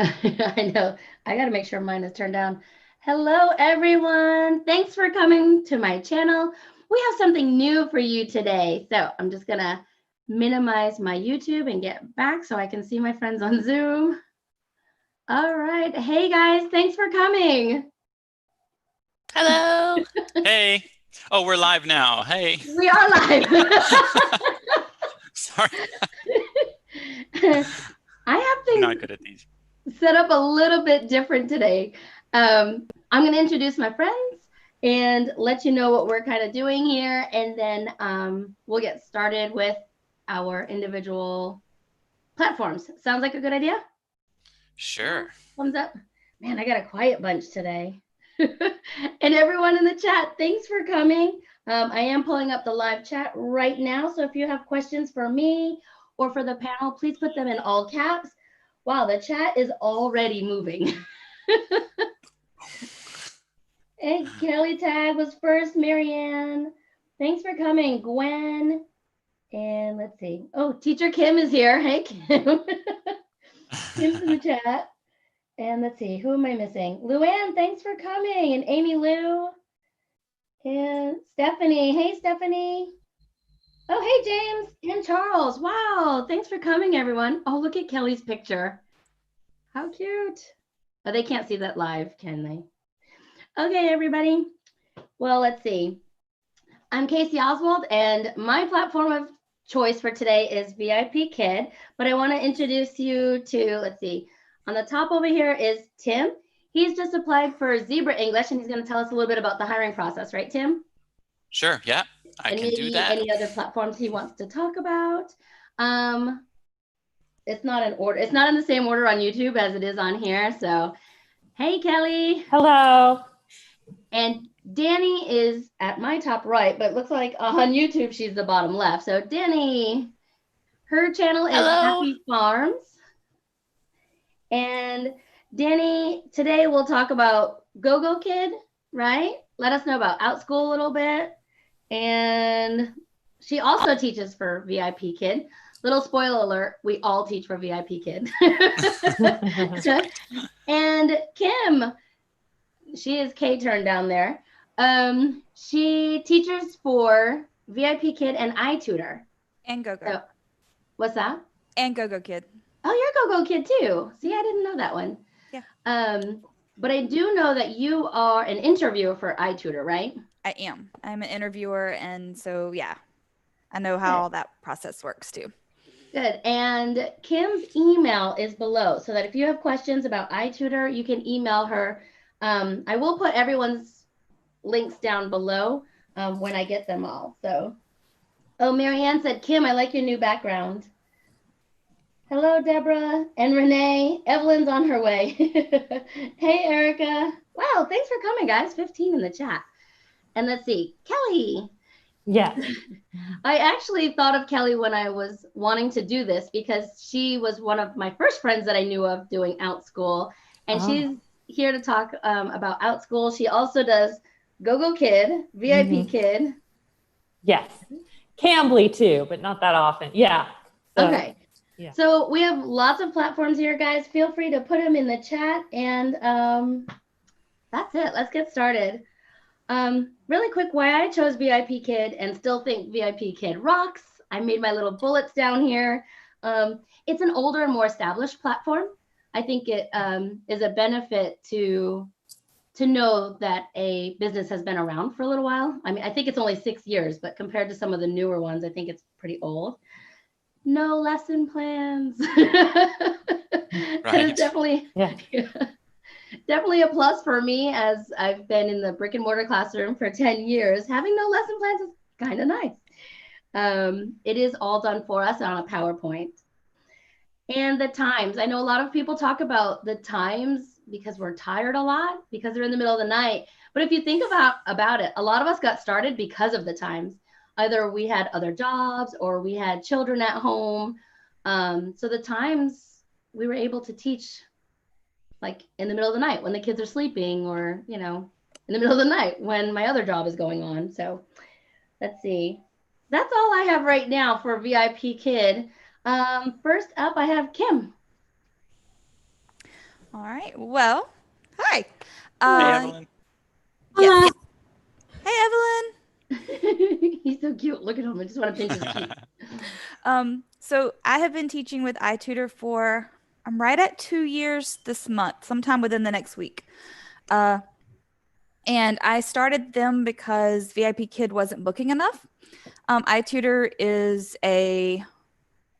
I know. I got to make sure mine is turned down. Hello, everyone. Thanks for coming to my channel. We have something new for you today. So I'm just going to minimize my YouTube and get back so I can see my friends on Zoom. All right. Hey, guys. Thanks for coming. Hello. Hey. Oh, we're live now. Hey. We are live. Sorry. I have I'm not things good at these. set up a little bit different today. I'm going to introduce my friends and let you know what we're kind of doing here. And then we'll get started with our individual platforms. Sounds like a good idea? Sure. Thumbs up. Man, I got a quiet bunch today. And everyone in the chat, thanks for coming. I am pulling up the live chat right now. So if you have questions for me or for the panel, please put them in all caps. Wow, the chat is already moving. Hey, Kelly Tag was first. Marianne, thanks for coming. Gwen, and let's see. Oh, Teacher Kim is here. Hey, Kim. Kim's in the chat. And let's see, who am I missing? Luann, thanks for coming. And Amy Lou. And Stephanie. Hey, Stephanie. Oh, hey, James and Charles. Wow, thanks for coming, everyone. Oh, look at Kelly's picture. How cute. Oh, they can't see that live, can they? Okay, everybody. Well, let's see. I'm Kasie Oswald, and my platform of choice for today is VIPKid. But I want to introduce you to, let's see, on the top over here is Tim. He's just applied for Zebra English, and he's going to tell us a little bit about the hiring process, right, Tim? Sure. Yeah, I And can do maybe that. any other platforms he wants to talk about. It's not in order. It's not in the same order on YouTube as it is on here. So, hey, Kelly. Hello. And Danny is at my top right, but it looks like on YouTube she's the bottom left. So Danny, her channel is Hello. Happy Farms. And Danny, today we'll talk about GoGoKid, right? Let us know about Outschool a little bit. And she also teaches for VIPKid. Little spoiler alert, we all teach for VIPKid. And Kim, she is K-turn down there. She teaches for VIPKid and Itutor. And GoGo. So, what's that? And GoGoKid. Oh, you're GoGoKid too. See, I didn't know that one. Yeah. But I do know that you are an interviewer for Itutor, right? I am. I'm an interviewer, and so yeah, I know how all that process works too. Good. And Kim's email is below, so that if you have questions about Itutor, you can email her. I will put everyone's links down below when I get them all. So, oh, Marianne said, Kim, I like your new background. Hello, Deborah and Renee. Evelyn's on her way. Hey, Erica. Wow, thanks for coming, guys. 15 in the chat. And let's see, Kelly. Yes. I actually thought of Kelly when I was wanting to do this because she was one of my first friends that I knew of doing Outschool. And she's here to talk about Outschool. She also does GoGoKid, VIPKid. Yes. Cambly too, but not that often. Yeah. So, okay. Yeah. So we have lots of platforms here, guys. Feel free to put them in the chat. And that's it. Let's get started. Really quick, why I chose VIPKid and still think VIPKid rocks. I made my little bullets down here. It's an older and more established platform. I think it is a benefit to know that a business has been around for a little while. I mean, I think it's only 6 years, but compared to some of the newer ones, I think it's pretty old. No lesson plans. Right. It's definitely, definitely a plus for me, as I've been in the brick and mortar classroom for 10 years. Having no lesson plans is kind of nice. It is all done for us on a PowerPoint. And the times, I know a lot of people talk about the times because we're tired a lot, because they're in the middle of the night. But if you think about it, a lot of us got started because of the times. Either we had other jobs or we had children at home. So the times we were able to teach, like in the middle of the night when the kids are sleeping, or, you know, in the middle of the night when my other job is going on. So let's see. That's all I have right now for VIPKid. First up, I have Kim. All right. Well, hi. Hey, Evelyn. Yes. Hey, Evelyn. He's so cute. Look at him. I just want to pinch his cheek. So I have been teaching with Itutor for, I'm right at 2 years this month, sometime within the next week. And I started them because VIPKid wasn't booking enough. Itutor is a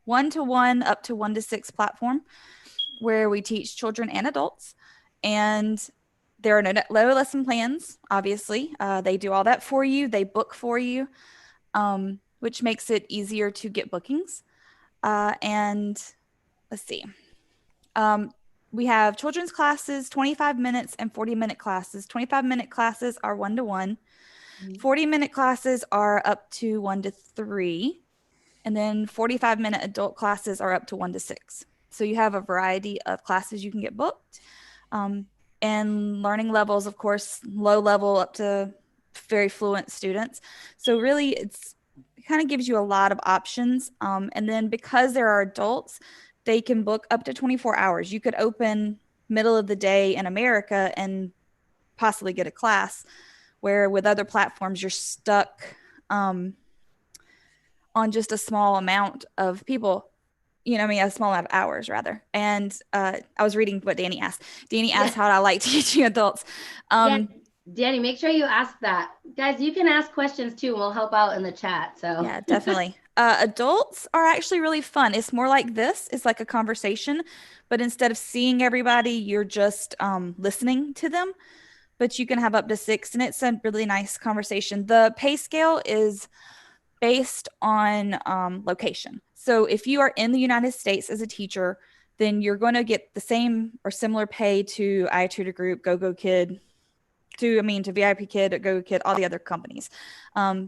1-to-1 up to 1-to-6 platform where we teach children and adults. And there are no low lesson plans, obviously. They do all that for you. They book for you, which makes it easier to get bookings. And let's see. We have children's classes, 25 minutes and 40-minute classes. 25-minute classes are 1-to-1. 40-minute classes are up to 1-to-3. And then 45-minute adult classes are up to 1-to-6. So you have a variety of classes you can get booked. And learning levels, of course, low level up to very fluent students. So really it kind of gives you a lot of options. And then because there are adults, they can book up to 24 hours. You could open middle of the day in America and possibly get a class, where with other platforms, you're stuck on just a small amount of people, a small amount of hours rather. And I was reading what Danny asked. Danny asked how I like teaching adults. Danny, make sure you ask that. Guys, you can ask questions too. We'll help out in the chat. So yeah, definitely. Adults are actually really fun. It's more like this. It's like a conversation, but instead of seeing everybody, you're just listening to them. But you can have up to 6, and it's a really nice conversation. The pay scale is based on location. So if you are in the United States as a teacher, then you're going to get the same or similar pay to iTutor Group, GoGoKid, to VIPKid, GoGoKid, all the other companies.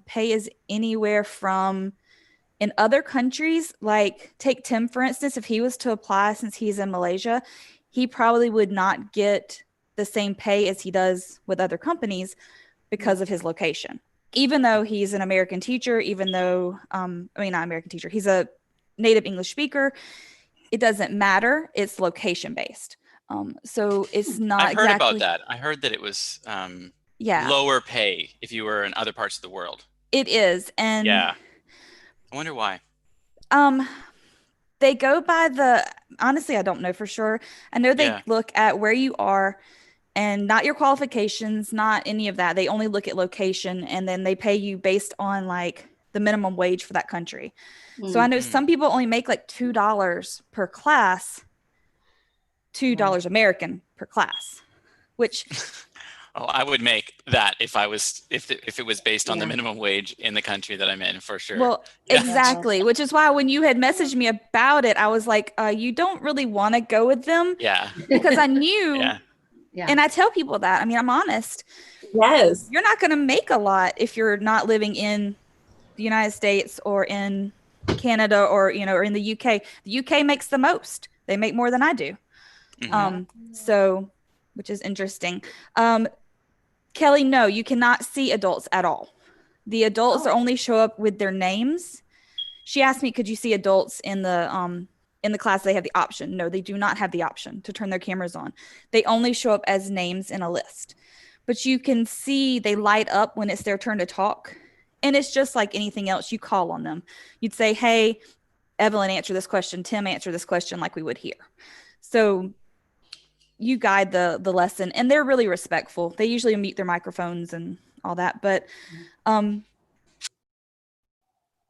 Pay is anywhere from, in other countries, like take Tim, for instance, if he was to apply since he's in Malaysia, he probably would not get the same pay as he does with other companies because of his location. Even though he's an American teacher, even though, not American teacher, he's a native English speaker, it doesn't matter. It's location based. So it's not I've heard exactly about that. I heard that it was lower pay if you were in other parts of the world. It is. And yeah. I wonder why. They go by honestly, I don't know for sure. I know they look at where you are and not your qualifications, not any of that. They only look at location, and then they pay you based on like the minimum wage for that country. So I know some people only make like $2 per class, $2 American per class, which oh, I would make that if it was based on the minimum wage in the country that I'm in, for sure. Well, exactly, which is why when you had messaged me about it, I was like, you don't really want to go with them. Yeah. Because I knew, and I tell people that, I'm honest. Yes. You're not going to make a lot if you're not living in the United States or in Canada or in the UK. The UK makes the most. They make more than I do. So, which is interesting. Kelly, no, you cannot see adults at all. The adults only show up with their names. She asked me, could you see adults in the class? They have the option. No, they do not have the option to turn their cameras on. They only show up as names in a list. But you can see they light up when it's their turn to talk. And it's just like anything else. You call on them. You'd say, hey, Evelyn, answer this question. Tim, answer this question, like we would here. So you guide the lesson, and they're really respectful. They usually mute their microphones and all that. But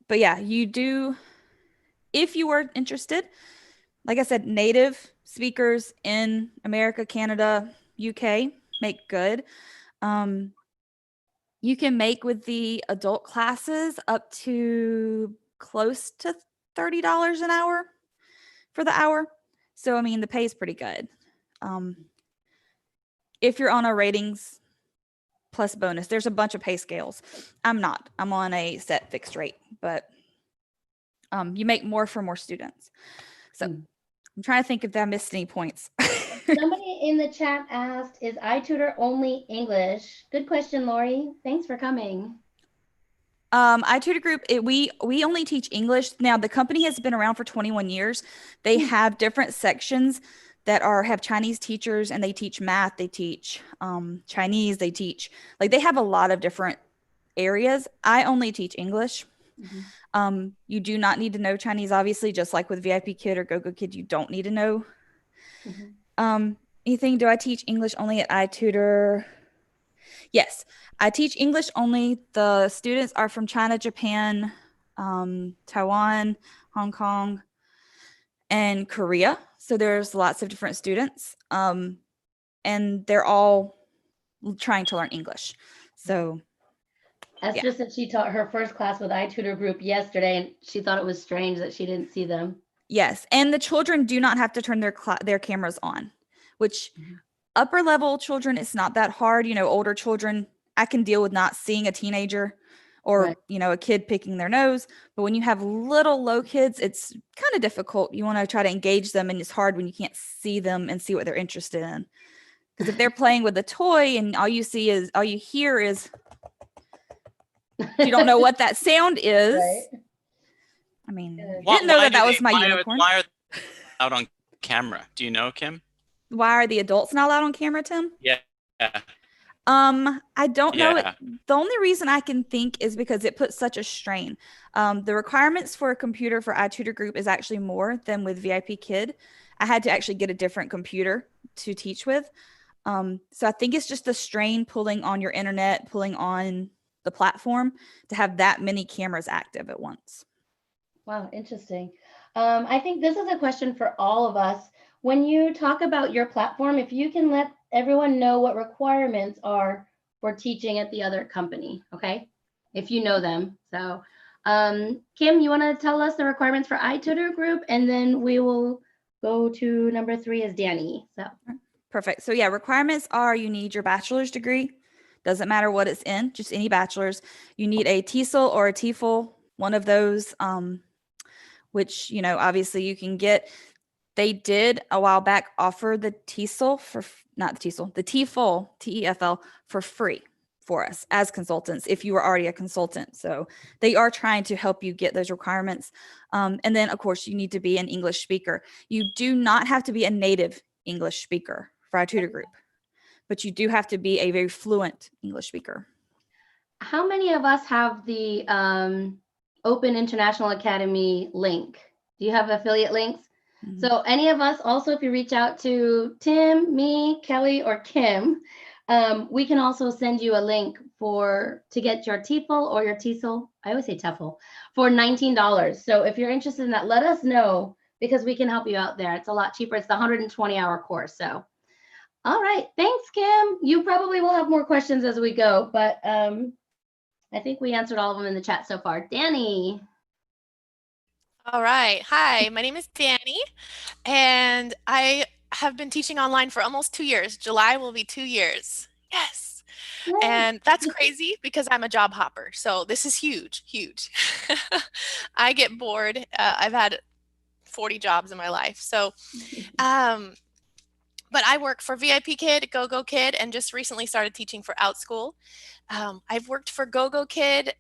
yeah, you do, if you were interested, like I said, native speakers in America, Canada, UK make good. You can make with the adult classes up to close to $30 an hour for the hour. So, the pay is pretty good. If you're on a ratings plus bonus, there's a bunch of pay scales. I'm not. I'm on a set fixed rate, but you make more for more students. So I'm trying to think if I missed any points. Somebody in the chat asked, is iTutor only English? Good question, Lori. Thanks for coming. iTutor Group, we only teach English. Now, the company has been around for 21 years. They have different sections that have Chinese teachers, and they teach math, they teach Chinese, they teach, like, they have a lot of different areas. I only teach English. You do not need to know Chinese, obviously, just like with VIPKid or GoGoKid, you don't need to know anything. Do I teach English only at iTutor? Yes, I teach English only. The students are from China, Japan, Taiwan, Hong Kong, and Korea. So there's lots of different students, and they're all trying to learn English. So Esther said she taught her first class with iTutor group yesterday, and she thought it was strange that she didn't see them. Yes, and the children do not have to turn their cameras on, which upper level children, it's not that hard. You know, older children, I can deal with not seeing a teenager or, you know, a kid picking their nose. But when you have low kids, it's kind of difficult. You want to try to engage them, and it's hard when you can't see them and see what they're interested in. Because if they're playing with a toy and all you hear is, you don't know what that sound is. Right. I mean, didn't know that was my unicorn. Why are they out on camera? Do you know, Kim? Why are the adults not allowed on camera, Tim? Yeah. I don't know. The only reason I can think is because it puts such a strain. The requirements for a computer for iTutor group is actually more than with VIPKid. I had to actually get a different computer to teach with. So I think it's just the strain pulling on your internet, pulling on the platform to have that many cameras active at once. Wow, interesting. I think this is a question for all of us. When you talk about your platform, if you can let everyone know what requirements are for teaching at the other company, okay? If you know them. So Kim, you want to tell us the requirements for iTutor group, and then we will go to number 3 is Danny. So perfect. So yeah, requirements are you need your bachelor's degree. Doesn't matter what it's in, just any bachelor's. You need a TESOL or a TEFL, one of those, which, you know, obviously you can get. They did a while back offer the TESOL the TEFL, TEFL for free for us as consultants if you were already a consultant. So they are trying to help you get those requirements. And then, of course, you need to be an English speaker. You do not have to be a native English speaker for our tutor group, but you do have to be a very fluent English speaker. How many of us have the Open International Academy link? Do you have affiliate links? So any of us, also, if you reach out to Tim, me, Kelly, or Kim, we can also send you a link to get your TEFL or your TESOL, I always say TEFL, for $19. So if you're interested in that, let us know, because we can help you out there. It's a lot cheaper. It's the 120-hour course. So, all right. Thanks, Kim. You probably will have more questions as we go, but I think we answered all of them in the chat so far. Danny. All right. Hi, my name is Danny, and I have been teaching online for almost 2 years. July will be 2 years. Yes. And that's crazy because I'm a job hopper. So this is huge, huge. I get bored. I've had 40 jobs in my life. So, but I work for VIPKid, GoGoKid, and just recently started teaching for Outschool. I've worked for GoGoKid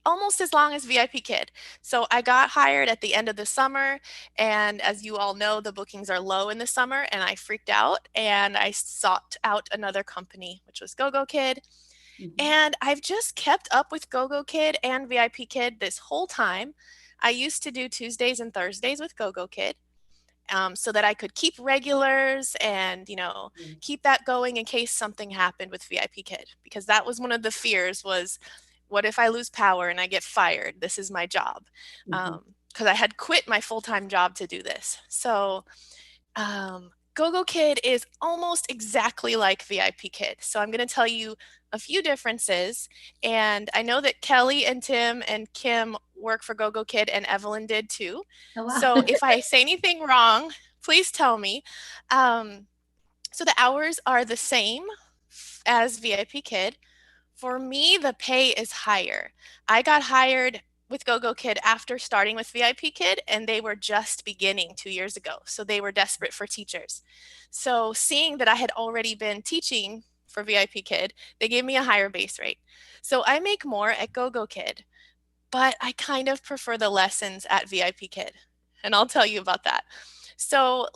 almost as long as VIPKid. So I got hired at the end of the summer, and as you all know, the bookings are low in the summer, and I freaked out and I sought out another company, which was GoGoKid. And I've just kept up with GoGoKid and VIPKid this whole time. I used to do Tuesdays and Thursdays with GoGoKid, so that I could keep regulars and, you know, keep that going in case something happened with VIPKid, because that was one of the fears was, what if I lose power and I get fired? This is my job. Because I had quit my full-time job to do this. So GoGoKid is almost exactly like VIPKid. So I'm going to tell you a few differences. And I know that Kelly and Tim and Kim work for GoGoKid, and Evelyn did too. Oh, wow. So if I say anything wrong, please tell me. So the hours are the same as VIPKid. For me, the pay is higher. I got hired with GoGoKid after starting with VIPKid, and they were just beginning 2 years ago. So they were desperate for teachers. So seeing that I had already been teaching for VIPKid, they gave me a higher base rate. So I make more at GoGoKid, but I kind of prefer the lessons at VIPKid, and I'll tell you about that. So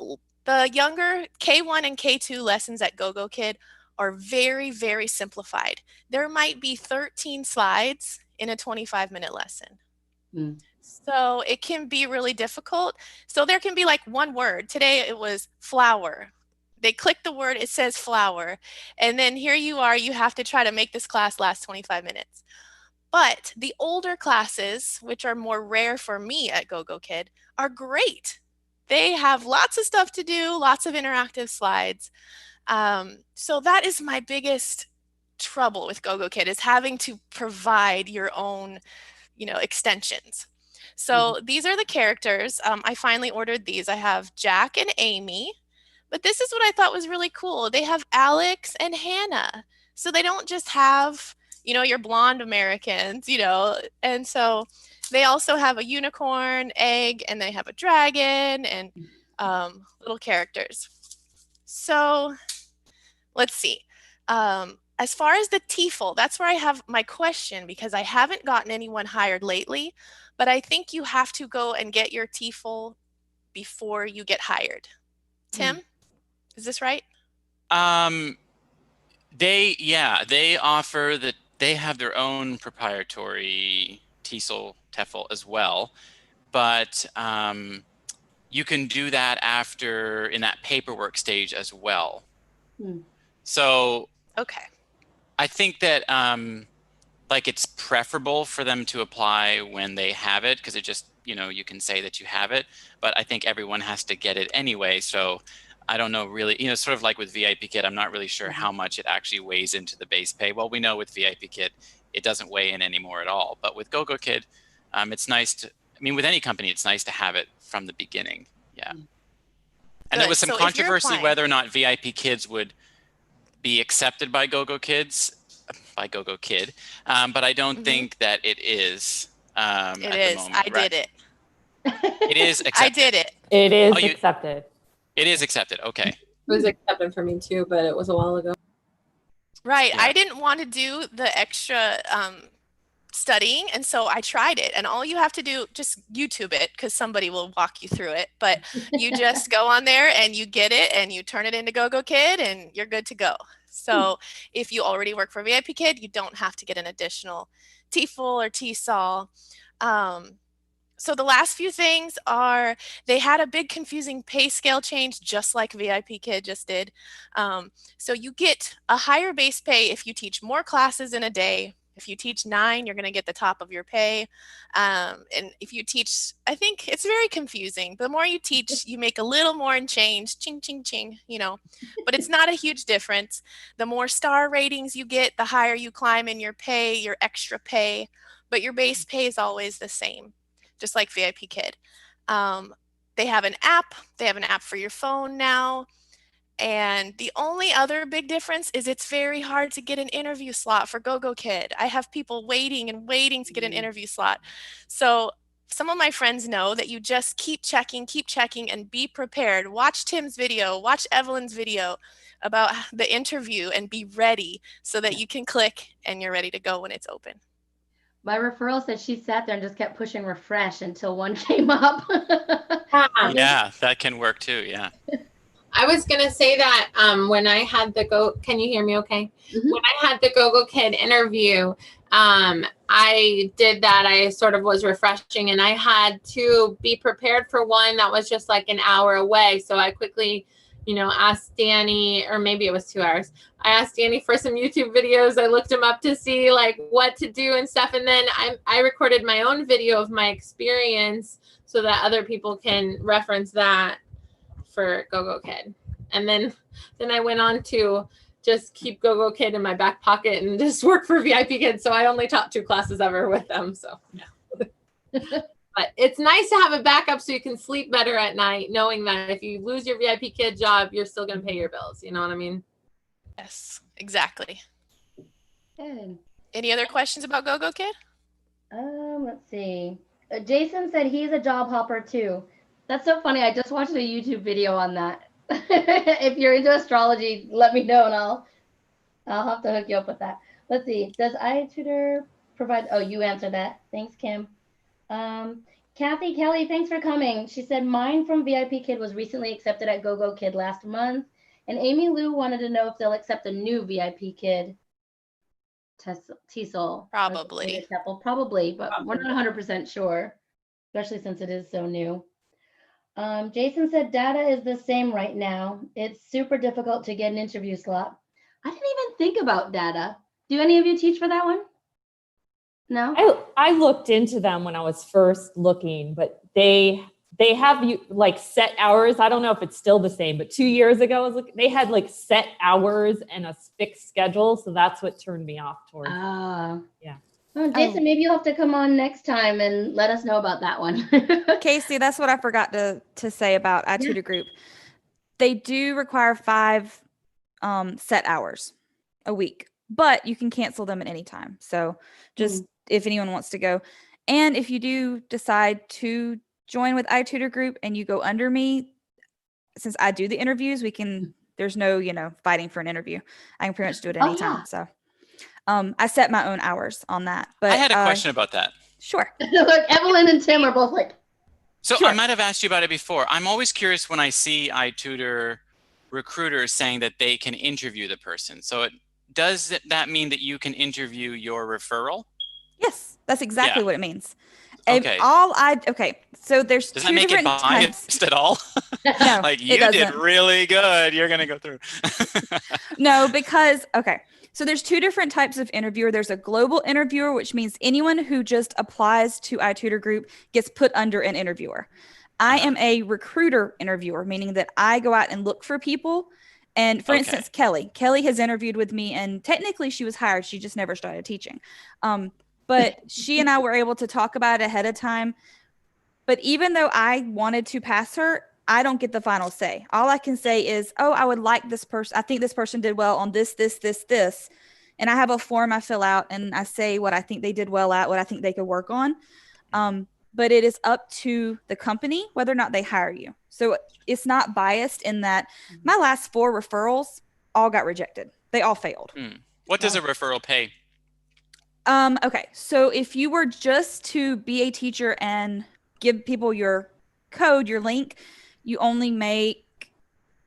The younger K1 and K2 lessons at GoGoKid are very, very simplified. There might be 13 slides in a 25-minute lesson. So it can be really difficult. So there can be like one word. Today it was flower. They click the word, it says flower. And then here you are, you have to try to make this class last 25 minutes. But the older classes, which are more rare for me at GoGoKid, are great. They have lots of stuff to do, lots of interactive slides. So that is my biggest trouble with GoGoKid, is having to provide your own, extensions. So these are the characters. I finally ordered these. I have Jack and Amy, but this is what I thought was really cool. They have Alex and Hannah. So they don't just have, your blonde Americans, and so they also have a unicorn, egg, and they have a dragon and little characters. So let's see. As far as the TEFL, that's where I have my question, because I haven't gotten anyone hired lately, but I think you have to go and get your TEFL before you get hired. Tim, is this right? They offer that. They have their own proprietary TEFL as well, but you can do that after in that paperwork stage as well. So okay, I think that like it's preferable for them to apply when they have it, because it just, you can say that you have it, but I think everyone has to get it anyway. So I don't know really, sort of like with VIPKid, I'm not really sure how much it actually weighs into the base pay. Well, we know with VIPKid, it doesn't weigh in anymore at all. But with GoGoKid, it's nice to, with any company, it's nice to have it from the beginning. Yeah. And there was some controversy whether or not VIPKids would be accepted by GoGoKid, but I don't think that it is. It is. The moment, I did it. It is accepted. I did it. It is accepted. It is accepted. Okay. It was accepted for me too, but it was a while ago. Right. Yeah. I didn't want to do the extra studying, and so I tried it. And all you have to do, just YouTube it, because somebody will walk you through it. But you just go on there and you get it and you turn it into GoGoKid and you're good to go. So if you already work for VIPKid, you don't have to get an additional TEFL or TESOL. So the last few things are, they had a big confusing pay scale change, just like VIPKid just did. So you get a higher base pay if you teach more classes in a day. If you teach 9, you're going to get the top of your pay. And if you teach, I think it's very confusing. The more you teach, you make a little more in change, ching, ching, ching, but it's not a huge difference. The more star ratings you get, the higher you climb in your pay, your extra pay, but your base pay is always the same, just like VIPKid. They have an app. They have an app for your phone now. And the only other big difference is it's very hard to get an interview slot for GoGoKid. I have people waiting and waiting to get an interview slot. So some of my friends know that you just keep checking, and be prepared. Watch Tim's video, watch Evelyn's video about the interview, and be ready so that you can click and you're ready to go when it's open. My referral said she sat there and just kept pushing refresh until one came up. Yeah, that can work too. Yeah. I was going to say that when I had the can you hear me okay? When I had the GoGoKid interview, I did that. I sort of was refreshing, and I had to be prepared for one that was just like an hour away. So I quickly, asked Danny, or maybe it was 2 hours. I asked Danny for some YouTube videos. I looked him up to see like what to do and stuff. And then I recorded my own video of my experience so that other people can reference that for GoGoKid. And then I went on to just keep GoGoKid in my back pocket and just work for VIPKid. So I only taught 2 classes ever with them. So, but it's nice to have a backup so you can sleep better at night, knowing that if you lose your VIPKid job, you're still going to pay your bills. You know what I mean? Yes, exactly. Good. Any other questions about GoGoKid? Let's see. Jason said he's a job hopper too. That's so funny. I just watched a YouTube video on that. If you're into astrology, let me know and I'll have to hook you up with that. Let's see. Does iTutor provide? Oh, you answered that. Thanks, Kim. Kathy Kelly, thanks for coming. She said, mine from VIPKid was recently accepted at GoGoKid last month. And Amy Lou wanted to know if they'll accept a new VIPKid TESOL. Probably. Probably, but we're not 100% sure, especially since it is so new. Jason said data is the same right now. It's super difficult to get an interview slot. I didn't even think about data. Do any of you teach for that one? No? I looked into them when I was first looking, but they have you like set hours. I don't know if it's still the same, but 2 years ago they had like set hours and a fixed schedule. So that's what turned me off towards. Yeah. Oh, Jason, maybe you'll have to come on next time and let us know about that one. Kasie, that's what I forgot to say about iTutor Group. They do require 5 set hours a week, but you can cancel them at any time. So just if anyone wants to go. And if you do decide to join with iTutor Group and you go under me, since I do the interviews, there's no, fighting for an interview. I can pretty much do it anytime. So I set my own hours on that. But I had a question about that. Sure. Look, Evelyn and Tim are both like. So sure. I might have asked you about it before. I'm always curious when I see iTutor recruiters saying that they can interview the person. So does that mean that you can interview your referral? Yes, that's exactly what it means. Okay. So there's Does two that make different it biased types. at all? No, like you did really good. You're gonna go through. No, because so there's 2 different types of interviewer. There's a global interviewer, which means anyone who just applies to iTutor Group gets put under an interviewer. I am a recruiter interviewer, meaning that I go out and look for people. And for instance, Kelly has interviewed with me, and technically she was hired. She just never started teaching. But she and I were able to talk about it ahead of time. But even though I wanted to pass her, I don't get the final say. All I can say is, I would like this person. I think this person did well on this. And I have a form I fill out and I say what I think they did well at, what I think they could work on. But it is up to the company whether or not they hire you. So it's not biased in that my last 4 referrals all got rejected. They all failed. What does a referral pay? Okay. So if you were just to be a teacher and give people your code, your link, you only make,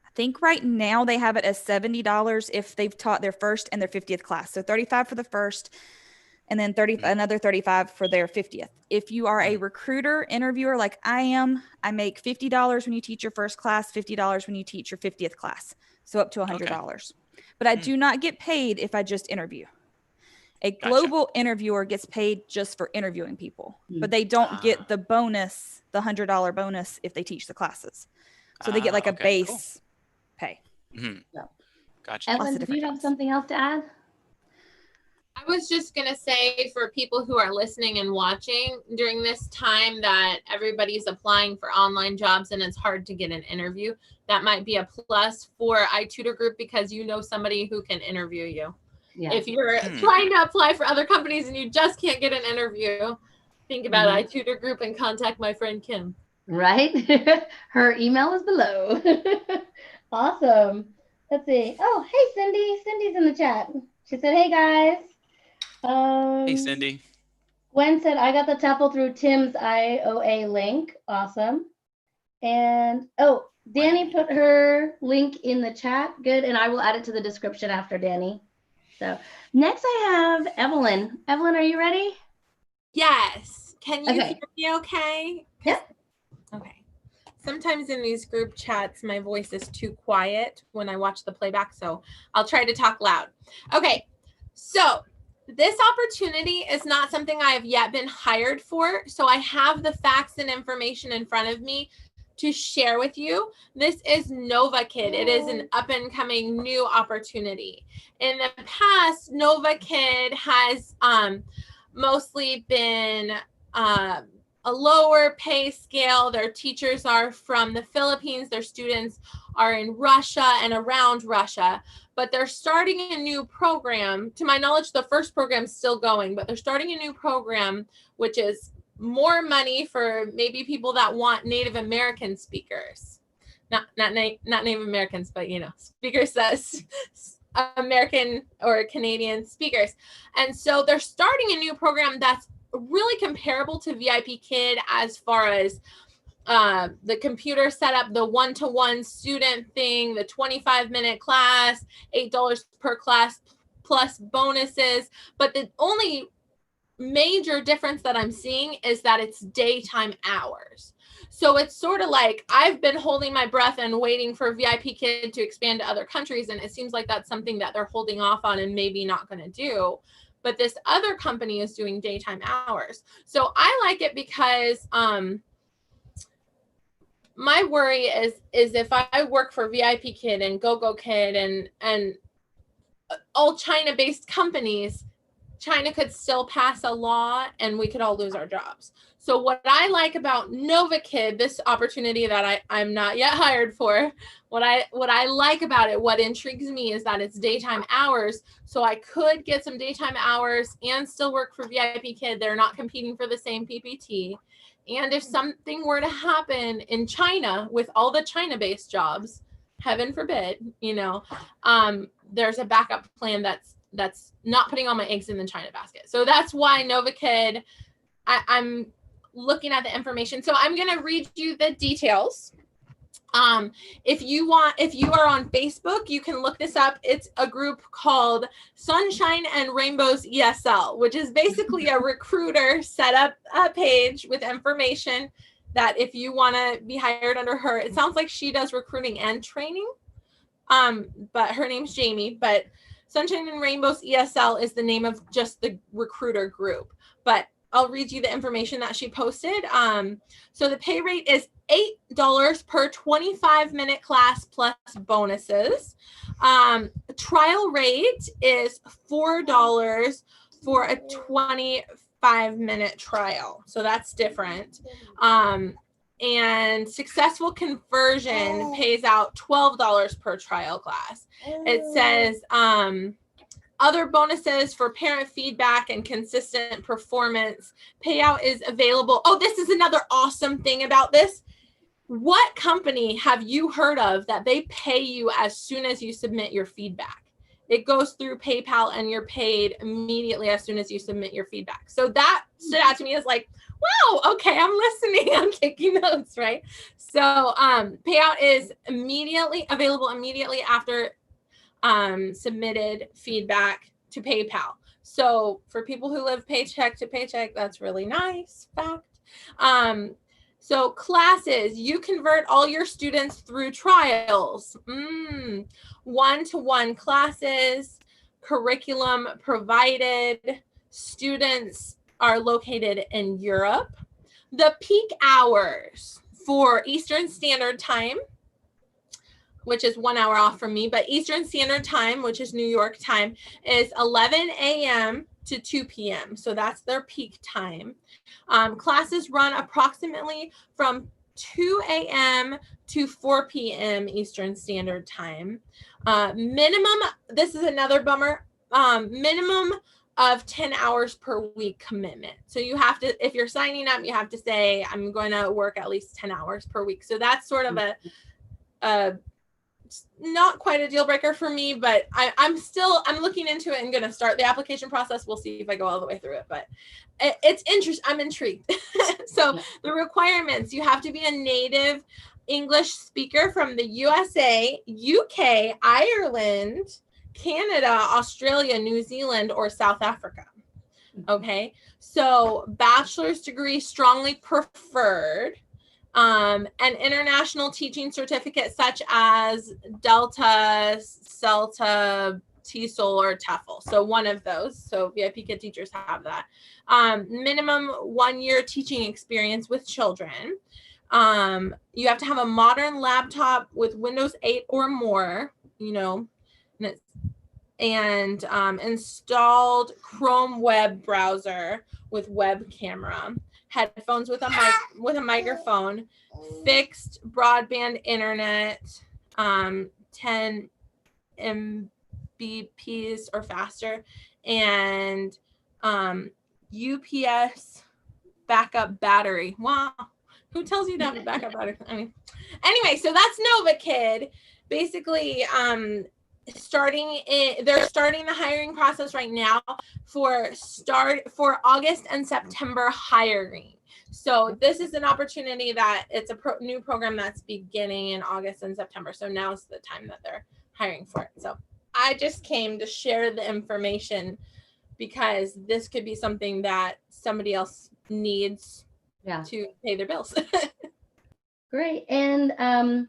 I think right now they have it as $70 if they've taught their first and their 50th class. So $35 for the first and then another $35 for their 50th. If you are a recruiter interviewer like I am, I make $50 when you teach your first class, $50 when you teach your 50th class. So up to $100. But I do not get paid if I just interview. A global interviewer gets paid just for interviewing people, but they don't get the bonus, the $100 bonus if they teach the classes. So they get like a base pay. Gotcha. Evelyn, do you have something else to add? I was just going to say for people who are listening and watching during this time that everybody's applying for online jobs and it's hard to get an interview, that might be a plus for iTutor Group because you know somebody who can interview you. Yeah. If you're trying to apply for other companies and you just can't get an interview, think about iTutor Group and contact my friend Kim. Right? Her email is below. Awesome. Let's see. Oh, hey, Cindy. Cindy's in the chat. She said, hey, guys. Hey, Cindy. Gwen said, I got the TEFL through Tim's IOA link. Awesome. And, Danny put her link in the chat. Good. And I will add it to the description after Danny. So next I have Evelyn. Evelyn, are you ready? Yes. Can you hear me okay? Yep. Okay. Sometimes in these group chats, my voice is too quiet when I watch the playback, so I'll try to talk loud. Okay. So this opportunity is not something I have yet been hired for. So I have the facts and information in front of me to share with you. This is VIPKid. It is an up and coming new opportunity. In the past, VIPKid has mostly been a lower pay scale. Their teachers are from the Philippines. Their students are in Russia and around Russia. But they're starting a new program. To my knowledge, the first program's still going, but they're starting a new program, which is more money for maybe people that want Native American speakers. Not Native Americans, but speakers that's American or Canadian speakers. And so they're starting a new program that's really comparable to VIPKid as far as the computer setup, the one-to-one student thing, the 25-minute class, $8 per class plus bonuses. But the only major difference that I'm seeing is that it's daytime hours. So it's sort of like I've been holding my breath and waiting for VIPKid to expand to other countries. And it seems like that's something that they're holding off on and maybe not going to do. But this other company is doing daytime hours. So I like it because my worry is if I work for VIPKid and GoGoKid and all China-based companies, China could still pass a law and we could all lose our jobs. So what I like about NovaKid, this opportunity that I'm not yet hired for, what I like about it, what intrigues me is that it's daytime hours. So I could get some daytime hours and still work for VIPKid. They're not competing for the same PPT. And if something were to happen in China with all the China-based jobs, heaven forbid, there's a backup plan that's not putting all my eggs in the China basket. So that's why NovaKid, I'm looking at the information. So I'm going to read you the details. If you are on Facebook, you can look this up. It's a group called Sunshine and Rainbows ESL, which is basically a recruiter set up a page with information that if you want to be hired under her, it sounds like she does recruiting and training. But her name's Jamie, but Sunshine and Rainbows ESL is the name of just the recruiter group. But I'll read you the information that she posted. So the pay rate is $8 per 25-minute class plus bonuses. Trial rate is $4 for a 25-minute trial. So that's different. And successful conversion pays out $12 per trial class. It says other bonuses for parent feedback and consistent performance. Payout is available. Oh, this is another awesome thing about this. What company have you heard of that they pay you as soon as you submit your feedback? It goes through PayPal and you're paid immediately as soon as you submit your feedback. So that stood out to me as like, wow, okay, I'm listening. I'm taking notes, right? So payout is available immediately after submitted feedback to PayPal. So for people who live paycheck to paycheck, that's really nice fact. So classes, you convert all your students through trials. One-to-one classes, curriculum provided, students are located in Europe. The peak hours for Eastern Standard Time, which is 1 hour off from me, but Eastern Standard Time, which is New York time, is 11 a.m. to 2 p.m. So that's their peak time. Classes run approximately from 2 a.m. to 4 p.m. Eastern Standard Time. Minimum, this is another bummer, minimum of 10 hours per week commitment. So you have to, if you're signing up, you have to say, I'm going to work at least 10 hours per week. So that's sort of a not quite a deal breaker for me, but I'm looking into it and going to start the application process. We'll see if I go all the way through it, but it's interesting. I'm intrigued. So the requirements, you have to be a native English speaker from the USA, UK, Ireland, Canada, Australia, New Zealand, or South Africa. Okay. So bachelor's degree strongly preferred. An international teaching certificate such as Delta, CELTA, TESOL, or TEFL. So one of those. So VIPKid teachers have that. Minimum 1 year teaching experience with children. You have to have a modern laptop with Windows 8 or more, and installed Chrome web browser with web camera. Headphones with a microphone, fixed broadband internet, 10 Mbps or faster, and UPS backup battery. Wow, who tells you to have a backup battery? I mean, anyway, so that's NovaKid. Basically, they're starting the hiring process right now for August and September hiring. So this is an opportunity that it's a new program that's beginning in August and September. So now's the time that they're hiring for it. So I just came to share the information because this could be something that somebody else needs to pay their bills. Great. And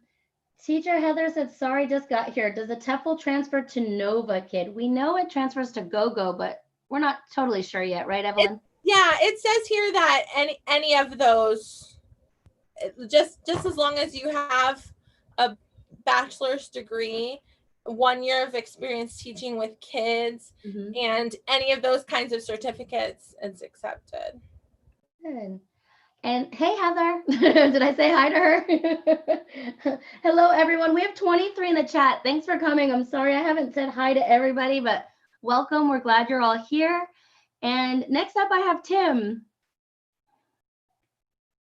teacher Heather said, sorry, just got here. Does the TEFL transfer to VIPKid? We know it transfers to GoGo, but we're not totally sure yet, right, Evelyn? It says here that any of those, just as long as you have a bachelor's degree, 1 year of experience teaching with kids, and any of those kinds of certificates, it's accepted. Good. And hey, Heather, did I say hi to her? Hello, everyone. We have 23 in the chat. Thanks for coming. I'm sorry I haven't said hi to everybody, but welcome. We're glad you're all here. And next up, I have Tim.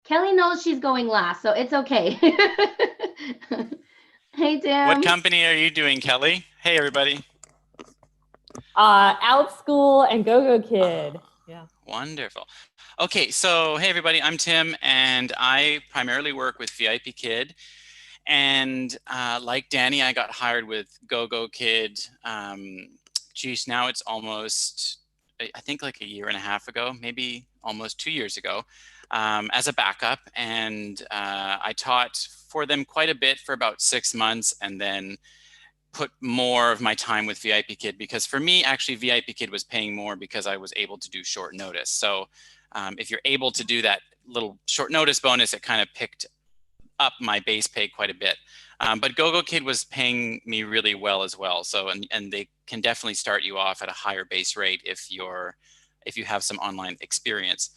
Kelly knows she's going last, so it's okay. Hey, Tim. What company are you doing, Kelly? Hey, everybody. Outschool and GoGoKid. Yeah. Wonderful. Okay, so hey, everybody. I'm Tim, and I primarily work with VIPKid. And like Danny, I got hired with GoGoKid. Geez, now it's almost, I think like a year and a half ago, maybe almost 2 years ago, as a backup. And I taught for them quite a bit for about 6 months, and then put more of my time with VIPKid, because for me, actually, VIPKid was paying more because I was able to do short notice. So if you're able to do that little short notice bonus, it kind of picked up my base pay quite a bit. But GoGoKid was paying me really well as well. So, and they can definitely start you off at a higher base rate if you have some online experience.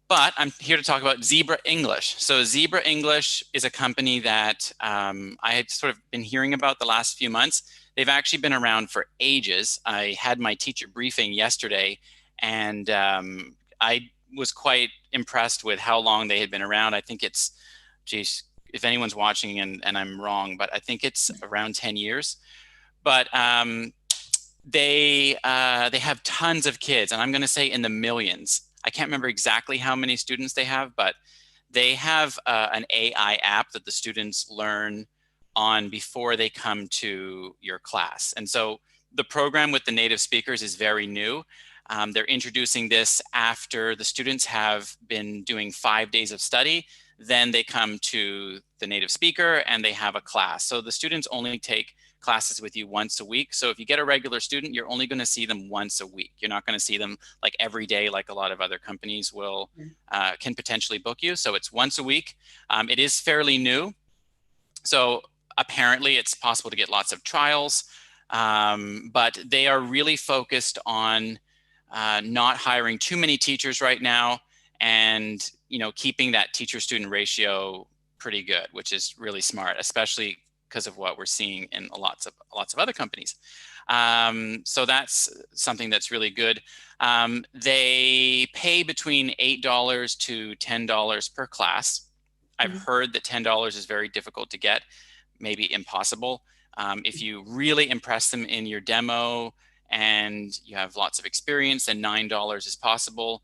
But I'm here to talk about Zebra English. So Zebra English is a company that I had sort of been hearing about the last few months. They've actually been around for ages. I had my teacher briefing yesterday, and I was quite impressed with how long they had been around. I think it's, geez, if anyone's watching and I'm wrong, but I think it's around 10 years. But they have tons of kids, and I'm going to say in the millions. I can't remember exactly how many students they have, but they have an AI app that the students learn on before they come to your class. And so the program with the native speakers is very new. They're introducing this after the students have been doing 5 days of study. Then they come to the native speaker and they have a class. So the students only take classes with you once a week. So if you get a regular student, you're only going to see them once a week. You're not going to see them like every day, like a lot of other companies will can potentially book you. So it's once a week. It is fairly new. So apparently it's possible to get lots of trials, but they are really focused on not hiring too many teachers right now, and keeping that teacher-student ratio pretty good, which is really smart, especially because of what we're seeing in lots of other companies. So that's something that's really good. They pay between $8 to $10 per class. I've heard that $10 is very difficult to get, maybe impossible. If you really impress them in your demo and you have lots of experience, then $9 is possible.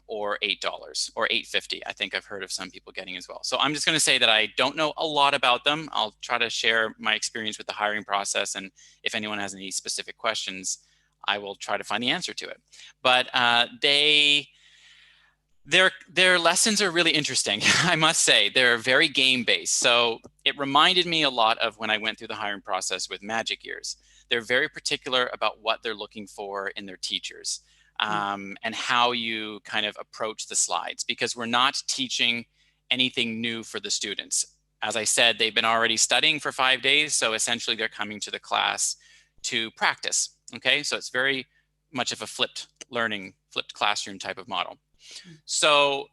Or $8 or $8.50. I think I've heard of some people getting as well. So I'm just going to say that I don't know a lot about them. I'll try to share my experience with the hiring process, and if anyone has any specific questions, I will try to find the answer to it. But their lessons are really interesting. I must say, they're very game-based. So it reminded me a lot of when I went through the hiring process with Magic Years. They're very particular about what they're looking for in their teachers. And how you kind of approach the slides, because we're not teaching anything new for the students. As I said, they've been already studying for 5 days, so essentially they're coming to the class to practice. Okay, so it's very much of a flipped classroom type of model. So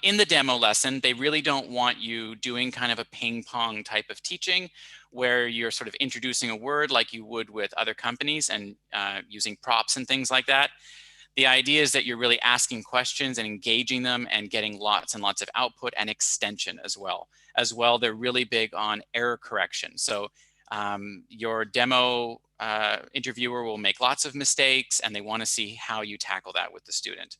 in the demo lesson, they really don't want you doing kind of a ping pong type of teaching where you're sort of introducing a word like you would with other companies and using props and things like that. The idea is that you're really asking questions and engaging them and getting lots and lots of output and extension as well. They're really big on error correction. So Your demo interviewer will make lots of mistakes, and they want to see how you tackle that with the student.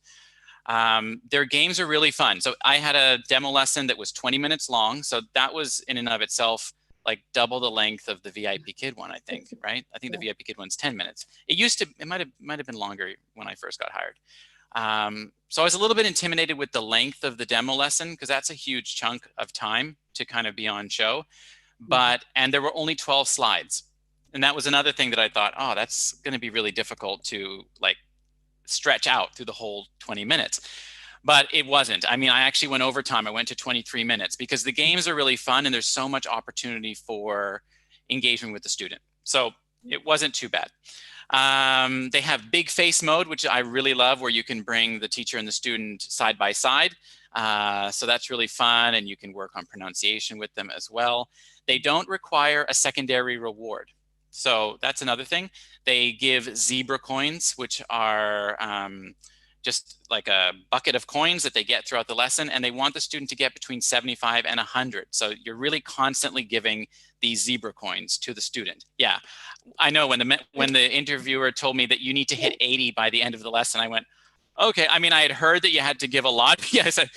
Their games are really fun. So I had a demo lesson that was 20 minutes long. So that was in and of itself like double the length of the VIPKid one, I think, right? I think the VIPKid one's 10 minutes. It might have been longer when I first got hired. So I was a little bit intimidated with the length of the demo lesson because that's a huge chunk of time to kind of be on show. And there were only 12 slides. And that was another thing that I thought, oh, that's going to be really difficult to like stretch out through the whole 20 minutes. But it wasn't. I mean, I actually went overtime. I went to 23 minutes because the games are really fun and there's so much opportunity for engagement with the student. So it wasn't too bad. They have big face mode, which I really love, where you can bring the teacher and the student side by side. So that's really fun, and you can work on pronunciation with them as well. They don't require a secondary reward. So that's another thing. They give zebra coins, which are just like a bucket of coins that they get throughout the lesson, and they want the student to get between 75 and 100. So you're really constantly giving these zebra coins to the student. Yeah, I know when the interviewer told me that you need to hit 80 by the end of the lesson, I went, okay. I mean, I had heard that you had to give a lot. Yeah, I said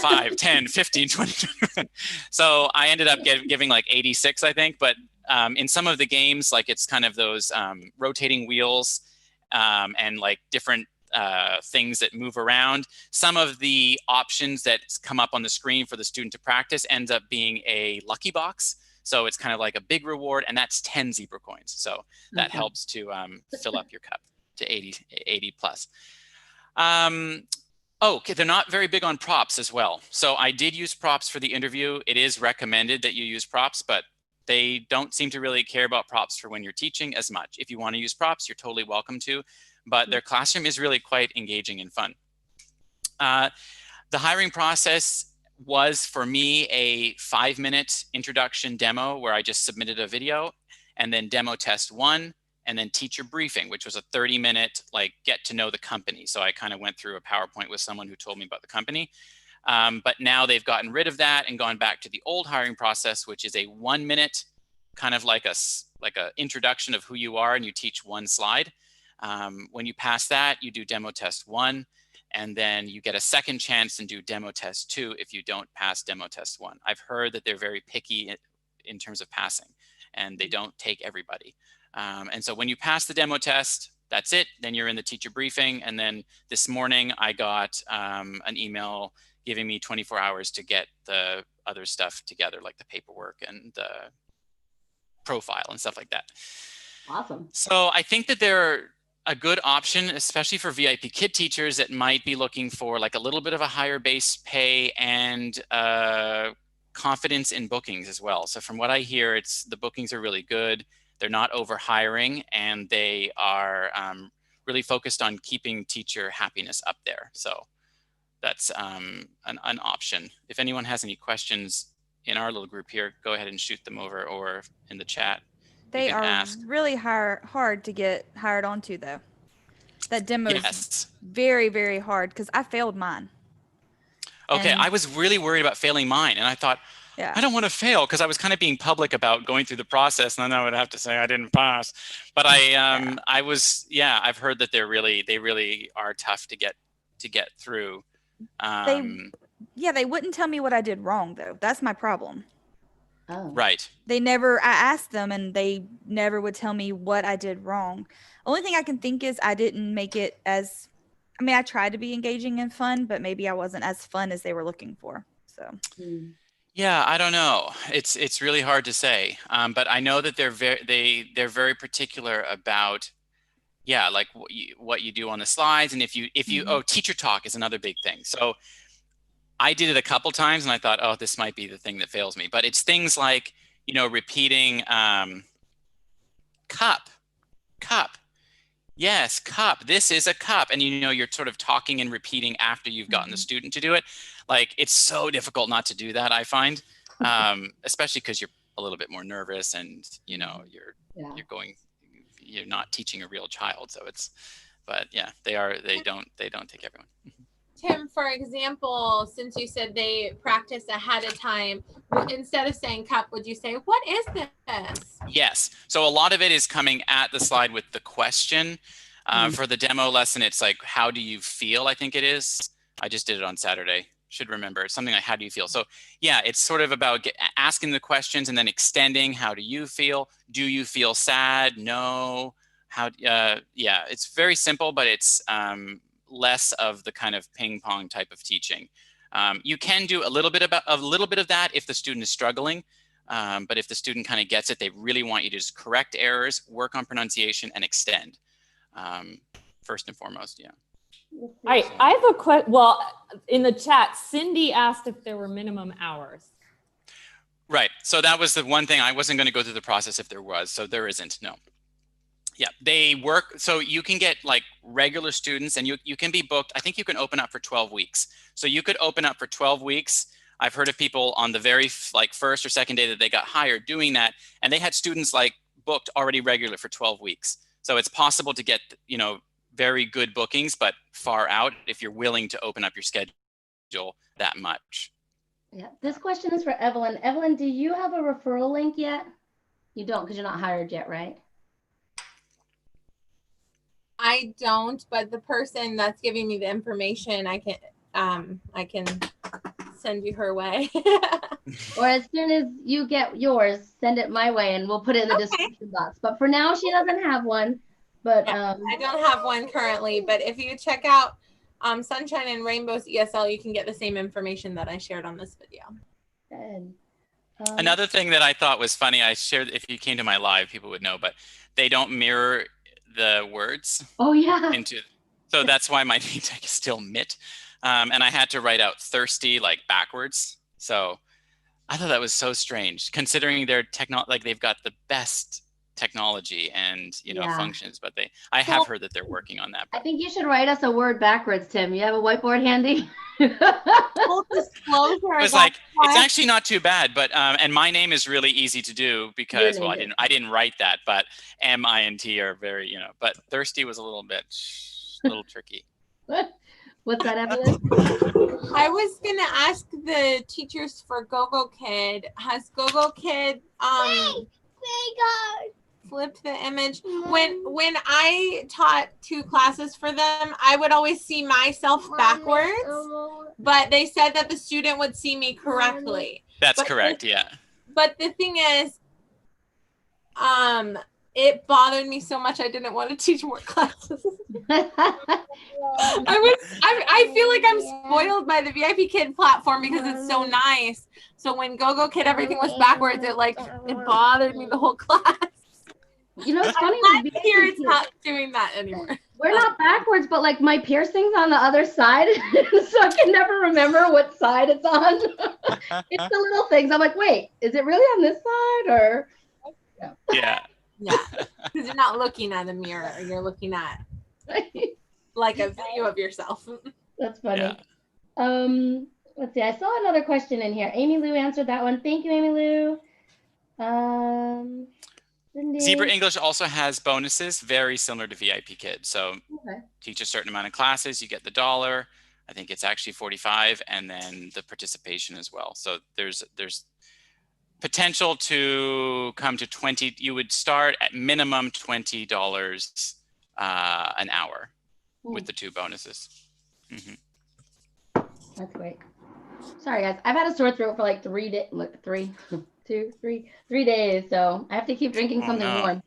5, 10, 15, 20. So I ended up giving like 86, I think. But in some of the games, like it's kind of those rotating wheels and like different things that move around. Some of the options that come up on the screen for the student to practice ends up being a lucky box. So it's kind of like a big reward, and that's 10 zebra coins. So that helps to fill up your cup to 80 plus. Okay, they're not very big on props as well. So I did use props for the interview. It is recommended that you use props, but they don't seem to really care about props for when you're teaching as much. If you want to use props, you're totally welcome to, but their classroom is really quite engaging and fun. The hiring process was, for me, a 5-minute introduction demo where I just submitted a video, and then demo test 1, and then teacher briefing, which was a 30-minute like get to know the company. So I kind of went through a PowerPoint with someone who told me about the company. But now they've gotten rid of that and gone back to the old hiring process, which is a 1-minute kind of like a introduction of who you are, and you teach 1 slide. When you pass that, you do demo test 1, and then you get a second chance and do demo test 2 if you don't pass demo test 1. I've heard that they're very picky in terms of passing, and they don't take everybody. And so when you pass the demo test, that's it. Then you're in the teacher briefing. And then this morning I got an email giving me 24 hours to get the other stuff together, like the paperwork and the profile and stuff like that. Awesome. So I think that they're a good option, especially for VIPKid teachers that might be looking for like a little bit of a higher base pay and confidence in bookings as well. So from what I hear, the bookings are really good. They're not over hiring, and they are really focused on keeping teacher happiness up there. So that's an option. If anyone has any questions in our little group here, go ahead and shoot them over, or in the chat. They are really hard to get hired onto, though. That demo is very, very hard because I failed mine. Okay, I was really worried about failing mine, and I thought, I don't want to fail, because I was kind of being public about going through the process, and then I would have to say I didn't pass. But I've heard that they really are tough to get through. They wouldn't tell me what I did wrong, though. That's my problem. Oh. Right. I asked them, and they never would tell me what I did wrong. Only thing I can think is I didn't make it as, I tried to be engaging and fun, but maybe I wasn't as fun as they were looking for. So. Yeah, I don't know. It's really hard to say. But I know that they're very particular about, like what you do on the slides, and if you teacher talk is another big thing. So I did it a couple times, and I thought, oh, this might be the thing that fails me. But it's things like repeating cup. Yes, cup. This is a cup. And you're sort of talking and repeating after you've gotten the student to do it. Like, it's so difficult not to do that, I find, especially because you're a little bit more nervous, and you're not teaching a real child. So but yeah, they don't take everyone. Tim, for example, since you said they practice ahead of time, instead of saying cup, would you say, what is this? Yes. So a lot of it is coming at the slide with the question. For the demo lesson, it's like, how do you feel? I think it is. I just did it on Saturday. Should remember. It's something like, how do you feel? So yeah, it's sort of about asking the questions and then extending, how do you feel? Do you feel sad? No. How, yeah, it's very simple, but it's less of the kind of ping pong type of teaching. You can do a little bit of that if the student is struggling. But if the student kind of gets it, they really want you to just correct errors, work on pronunciation, and extend. First and foremost, yeah. I have a question. Well, in the chat, Cindy asked if there were minimum hours. Right. So that was the one thing. I wasn't going to go through the process if there was. So there isn't. No. Yeah, they work. So you can get like regular students, and you can be booked. I think you can open up for 12 weeks. So you could open up for 12 weeks. I've heard of people on the very first or second day that they got hired doing that, and they had students like booked already regular for 12 weeks. So it's possible to get, you know, very good bookings, but far out if you're willing to open up your schedule that much. Yeah, this question is for Evelyn. Evelyn, do you have a referral link yet? You don't, because you're not hired yet, right? I don't, but the person that's giving me the information, I can send you her way. Or as soon as you get yours, send it my way and we'll put it in the description box. But for now, she doesn't have one. But I don't have one currently, but if you check out Sunshine and Rainbows ESL, you can get the same information that I shared on this video. Good. Another thing that I thought was funny, I shared, if you came to my live, people would know, but they don't mirror the words. Oh yeah. So that's why my name tag is still Mitt. And I had to write out thirsty like backwards. So I thought that was so strange, considering their they've got the best technology and functions, but I have heard that they're working on that. I think you should write us a word backwards, Tim. You have a whiteboard handy? Full disclosure. It was like, it's actually not too bad, but and my name is really easy to do because, well, I didn't write that, but M, I, and T are very, but thirsty was a little tricky. What's that, Evelyn? I was gonna ask the teachers for GoGoKid. Has GoGoKid flipped the image? When I taught 2 classes for them, I would always see myself backwards, but they said that the student would see me correctly. That's correct, yeah. But the thing is, it bothered me so much I didn't want to teach more classes. I feel like I'm spoiled by the VIPKid platform because it's so nice. So when GoGoKid everything was backwards, it bothered me the whole class. You know, it's funny. Here it's not doing that anymore. We're not backwards, but like my piercing's on the other side, so I can never remember what side it's on. It's the little things. I'm like, wait, is it really on this side or? Yeah. Yeah, because you're not looking at a mirror. You're looking at like a video of yourself. That's funny. Yeah. Let's see. I saw another question in here. Amy Lou answered that one. Thank you, Amy Lou. Zebra English also has bonuses very similar to VIPKid. So teach a certain amount of classes, you get the $1. I think it's actually $45, and then the participation as well. So there's potential to come to 20. You would start at minimum $20 an hour with the 2 bonuses. That's great. Sorry guys, I've had a sore throat for like 3 days. Look, 3 days. So I have to keep drinking something warm.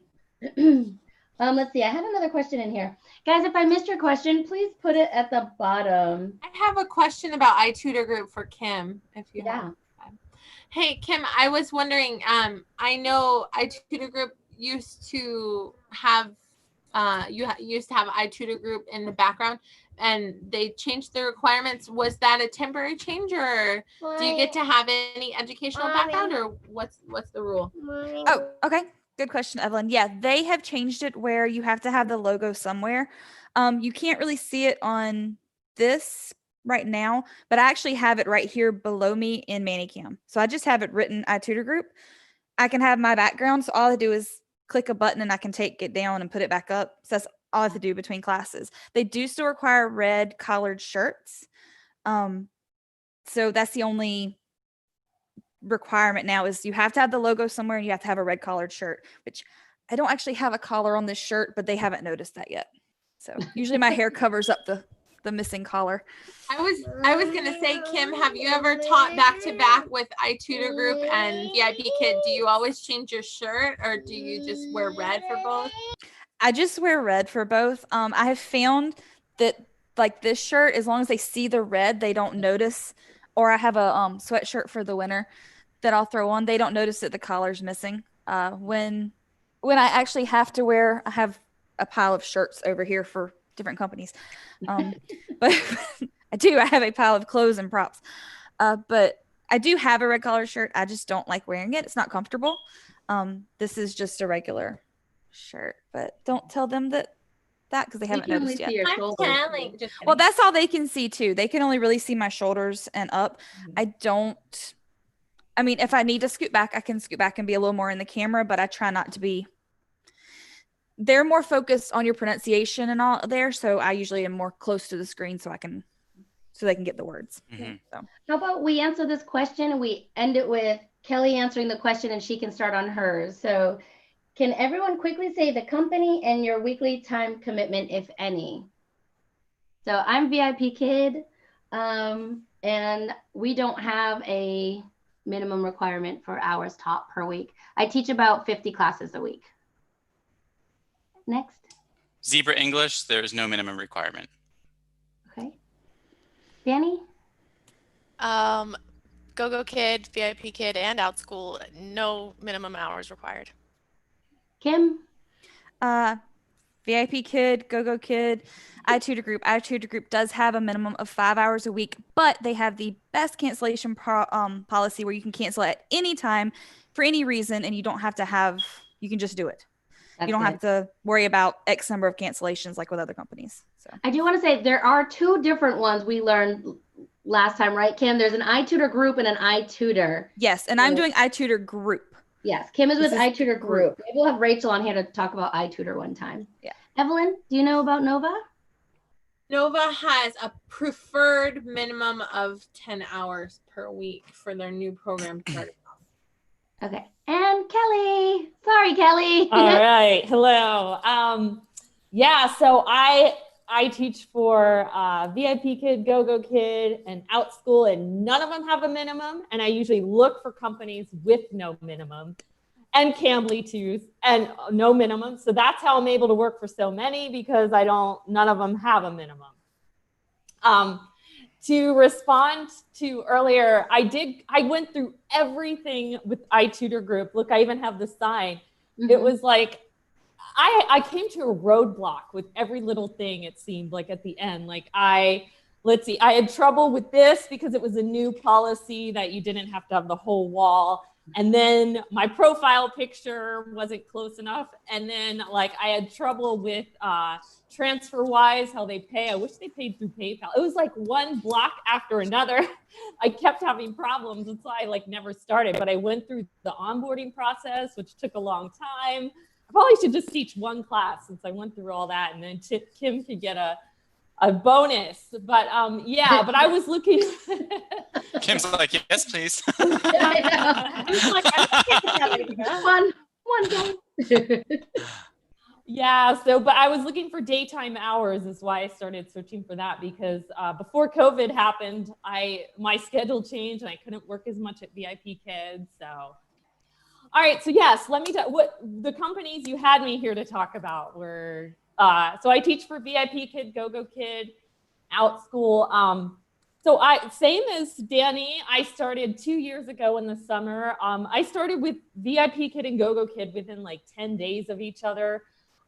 Let's see. I had another question in here, guys. If I missed your question, please put it at the bottom. I have a question about Itutor group for Kim. If you have. Hey, Kim, I was wondering, I know Itutor group used to have, used to have Itutor group in the background, and they changed the requirements. Was that a temporary change, or do you get to have any educational background, or what's the rule? Oh, okay. Good question, Evelyn. Yeah, they have changed it where you have to have the logo somewhere. You can't really see it on this right now, but I actually have it right here below me in ManyCam. So I just have it written Itutor group. I can have my background. So all I do is click a button and I can take it down and put it back up. So that's all I have to do between classes. They do still require red collared shirts. So that's the only requirement now, is you have to have the logo somewhere and you have to have a red collared shirt, which I don't actually have a collar on this shirt, but they haven't noticed that yet. So usually my hair covers up the missing collar. I was gonna say, Kim, have you ever taught back to back with iTutor Group and VIPKid? Do you always change your shirt, or do you just wear red for both? I just wear red for both. I have found that like this shirt, as long as they see the red, they don't notice. Or I have a sweatshirt for the winter that I'll throw on. They don't notice that the collar's missing. When I actually have to wear, I have a pile of shirts over here for different companies. But I have a pile of clothes and props. But I do have a red collar shirt. I just don't like wearing it. It's not comfortable. This is just a regular shirt, but don't tell them that because they haven't noticed yet. I'm telling. Well, that's all they can see too. They can only really see my shoulders and up. I mean, if I need to scoot back, I can scoot back and be a little more in the camera, but I try not to be. They're more focused on your pronunciation and all there, so I usually am more close to the screen so they can get the words. Mm-hmm. So. How about we answer this question and we end it with Kelly answering the question and she can start on hers. So can everyone quickly say the company and your weekly time commitment, if any? So I'm VIPKid, and we don't have a minimum requirement for hours taught per week. I teach about 50 classes a week. Next. Zebra English, there is no minimum requirement. Okay. Danny? GoGoKid, VIPKid, and Outschool, no minimum hours required. Kim? VIPKid, GoGoKid, iTutor Group. iTutor Group does have a minimum of 5 hours a week, but they have the best cancellation policy where you can cancel at any time for any reason, and you don't have to you can just do it. You don't have to worry about X number of cancellations like with other companies. So I do want to say there are two different ones we learned last time, right, Kim? There's an iTutor Group and an iTutor. Yes, and I'm doing iTutor Group. Yes, Kim is with iTutor Group. Maybe we'll have Rachel on here to talk about iTutor one time. Yeah. Evelyn, do you know about Nova? Nova has a preferred minimum of 10 hours per week for their new program starting off. Okay. And Kelly. Sorry, Kelly. All right. Hello. So I teach for VIPKid, GoGoKid, and Outschool, and none of them have a minimum. And I usually look for companies with no minimum, and Cambly too, and no minimum. So that's how I'm able to work for so many, because none of them have a minimum. To respond to earlier, I went through everything with iTutor Group. Look, I even have the sign. Mm-hmm. It was like, I came to a roadblock with every little thing, it seemed like at the end. Like I had trouble with this because it was a new policy that you didn't have to have the whole wall. And then my profile picture wasn't close enough. And then like I had trouble with TransferWise, how they pay. I wish they paid through PayPal. It was like one block after another. I kept having problems. That's why I never started. But I went through the onboarding process, which took a long time. I probably should just teach one class since I went through all that, and then Kim could get a bonus. But but I was looking. Kim's like, yes, please. I know. One day. But I was looking for daytime hours is why I started searching for that, because before COVID happened, my schedule changed and I couldn't work as much at VIPKid. So, all right. So yes, let me tell what the companies you had me here to talk about were. So I teach for VIPKid, GoGoKid, Outschool. So same as Danny, I started 2 years ago in the summer. I started with VIPKid and GoGoKid within 10 days of each other.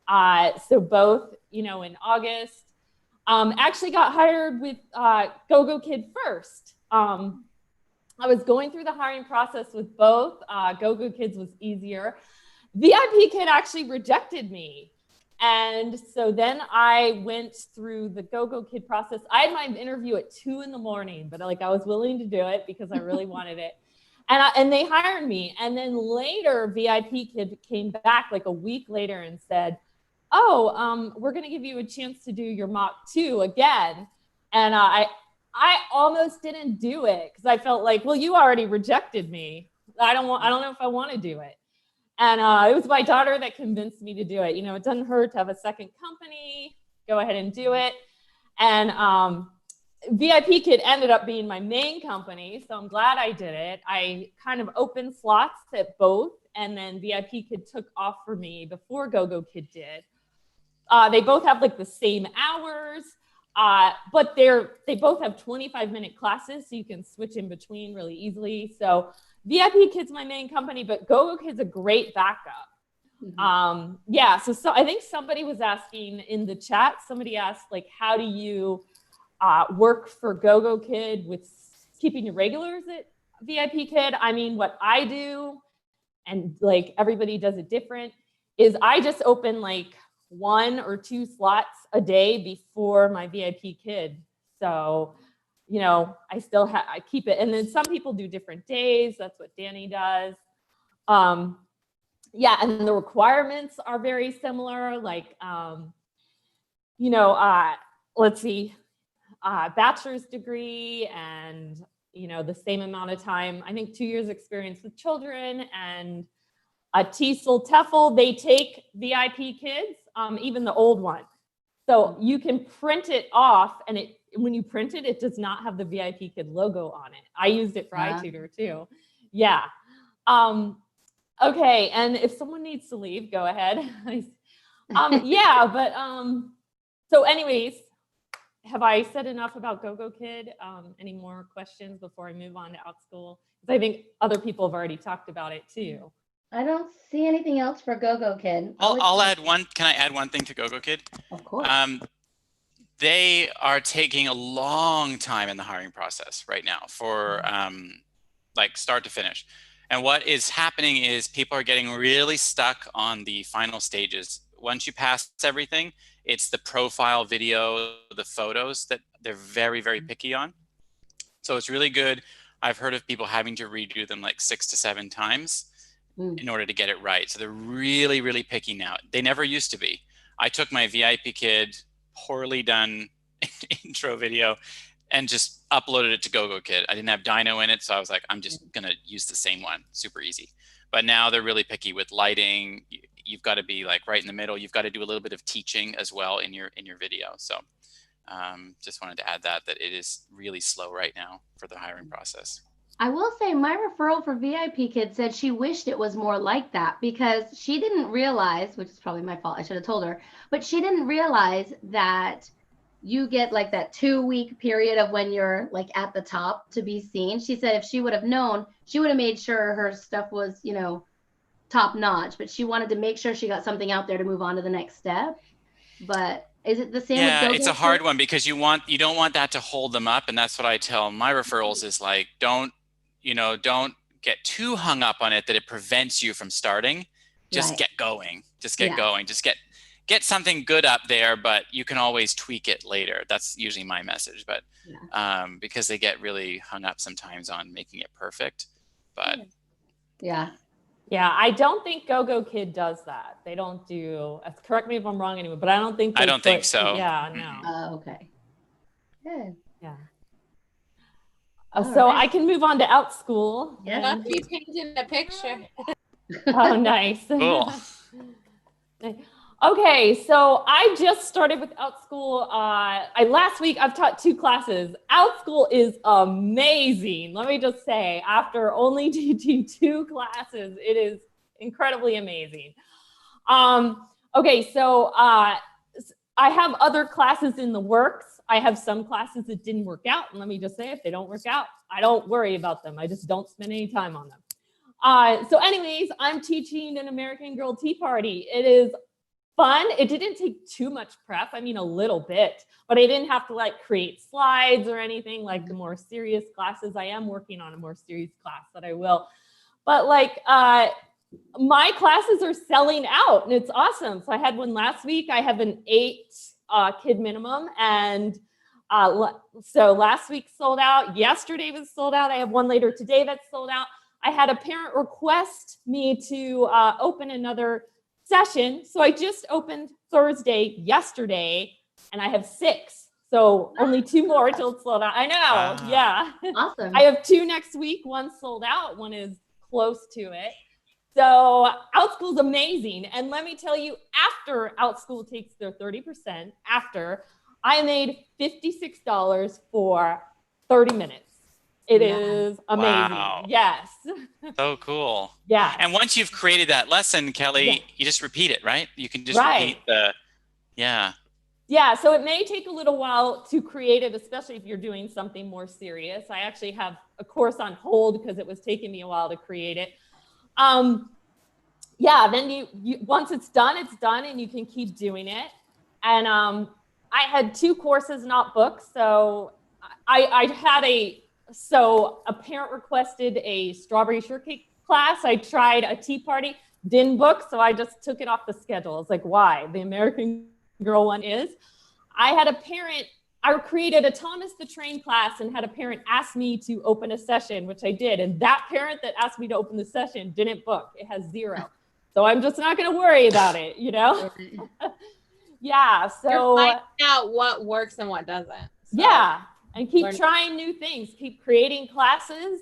So both, in August, actually got hired with GoGoKid first. I was going through the hiring process with both. GoGoKid's was easier. VIPKid actually rejected me. And so then I went through the GoGoKid process. I had my interview at 2 a.m, but I was willing to do it because I really wanted it. And they hired me. And then later VIPKid came back a week later and said, oh, we're going to give you a chance to do your mock 2 again. And I almost didn't do it because I felt like, well, you already rejected me. I don't know if I want to do it. And it was my daughter that convinced me to do it. You know, it doesn't hurt to have a second company. Go ahead and do it. And VIPKid ended up being my main company, so I'm glad I did it. I kind of opened slots at both, and then VIPKid took off for me before GoGoKid did. They both have like the same hours, but they both have 25-minute classes, so you can switch in between really easily. So VIPKid's my main company, but GoGoKid's a great backup. Mm-hmm. Yeah, so I think somebody was asking in the chat, somebody asked, like, how do you work for GoGoKid with keeping your regulars at VIPKid? I mean, what I do, and like everybody does it different, is I just open like 1 or 2 slots a day before my VIPKid. So, you know, I keep it. And then some people do different days. That's what Danny does. Yeah, and the requirements are very similar. Like, you know, let's see, bachelor's degree and, you know, the same amount of time, I think 2 years experience with children, and a TESOL, TEFL, they take VIPKids, even the old one. So you can print it off, and when you print it, it does not have the VIPKid logo on it. I used it for Itutor too. Yeah. Okay, and if someone needs to leave, go ahead. Yeah, but so anyways, have I said enough about GoGoKid? Any more questions before I move on to Outschool? Because I think other people have already talked about it too. I don't see anything else for GoGoKid. I'll add one. Can I add one thing to GoGoKid? Of course. They are taking a long time in the hiring process right now for like start to finish. And what is happening is people are getting really stuck on the final stages. Once you pass everything, it's the profile video, the photos that they're very, very picky on. So it's really good. I've heard of people having to redo them like 6 to 7 times in order to get it right. So they're really, really picky now. They never used to be. I took my VIPKid poorly done intro video and just uploaded it to GoGoKid. I didn't have Dino in it, so I was like, I'm just gonna use the same one, super easy. But now they're really picky with lighting. You've got to be like right in the middle. You've got to do a little bit of teaching as well in your video. So just wanted to add that it is really slow right now for the hiring process. I will say my referral for VIPKid said she wished it was more like that because she didn't realize, which is probably my fault, I should have told her, but she didn't realize that you get like that 2-week period of when you're like at the top to be seen. She said if she would have known, she would have made sure her stuff was, you know, top notch, but she wanted to make sure she got something out there to move on to the next step. But is it the same? Yeah, with it's a hard one because you don't want that to hold them up. And that's what I tell my referrals is like, don't get too hung up on it that it prevents you from starting. Just get going. Just get going. Just get something good up there, but you can always tweak it later. That's usually my message. But because they get really hung up sometimes on making it perfect. But yeah, I don't think GoGoKid does that. They don't do. Correct me if I'm wrong, anyway, but I don't think. I don't think so. Yeah, no. Oh, okay. Good. Yeah. So I can move on to Outschool. Yeah, you painted a picture. Oh, nice. Cool. Okay, so I just started with Outschool. Last week I've taught 2 classes. Outschool is amazing. Let me just say, after only teaching 2 classes, it is incredibly amazing. Okay, so I have other classes in the works. I have some classes that didn't work out. And let me just say, if they don't work out, I don't worry about them. I just don't spend any time on them. So anyways, I'm teaching an American Girl Tea Party. It is fun. It didn't take too much prep. I mean, a little bit, but I didn't have to like create slides or anything like the more serious classes. I am working on a more serious class that I will. But like my classes are selling out and it's awesome. So I had one last week. I have an 8 kid minimum. And so last week sold out. Yesterday was sold out. I have one later today that's sold out. I had a parent request me to open another session. So I just opened Thursday yesterday and I have 6. So only 2 more till it's sold out. I know. Yeah. Awesome. I have 2 next week. One sold out. One is close to it. So Outschool's amazing. And let me tell you, after Outschool takes their 30%, I made $56 for 30 minutes. It is amazing. Wow. Yes. So cool. Yeah. And once you've created that lesson, Kelly, you just repeat it, right? You can just repeat Yeah, so it may take a little while to create it, especially if you're doing something more serious. I actually have a course on hold because it was taking me a while to create it. Yeah, then you once it's done, and you can keep doing it. And I had 2 courses not booked. So I had a parent requested a strawberry shortcake class. I tried a tea party, didn't book, so I just took it off the schedule. It's like, why? The American Girl one is. I created a Thomas the Train class and had a parent ask me to open a session, which I did. And that parent that asked me to open the session didn't book. It has 0. So I'm just not going to worry about it, you know? Yeah. So you're finding out what works and what doesn't. So yeah. And keep trying new things, keep creating classes.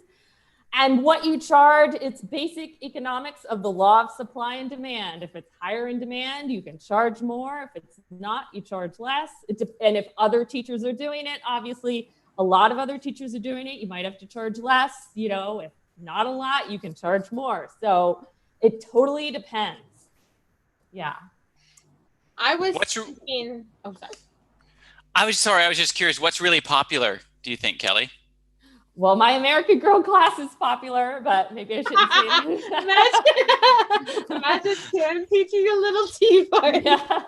And what you charge, it's basic economics of the law of supply and demand. If it's higher in demand, you can charge more. If it's not, you charge less. And if other teachers are doing it, obviously a lot of other teachers are doing it, you might have to charge less. You know, if not a lot, you can charge more. So it totally depends. Yeah. I was thinking, I was just curious, what's really popular, do you think, Kelly? Well, my American Girl class is popular, but maybe I shouldn't say that. Imagine Kim teaching a little tea party. Yeah.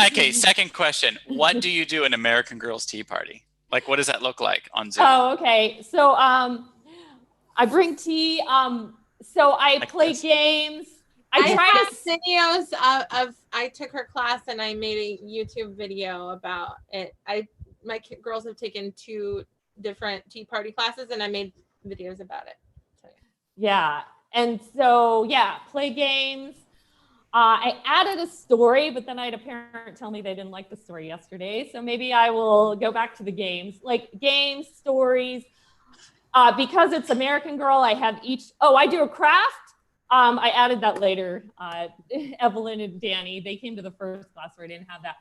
Okay, second question. What do you do in American Girls Tea Party? Like, what does that look like on Zoom? Oh, okay. So I bring tea. So I play games. I have videos of I took her class and I made a YouTube video about it. My girls have taken 2 different tea party classes and I made videos about it. So, yeah. And so, play games. I added a story, but then I had a parent tell me they didn't like the story yesterday. So maybe I will go back to the games, like games, stories. Because it's American Girl, I have I do a craft. I added that later. Evelyn and Danny, they came to the first class where I didn't have that.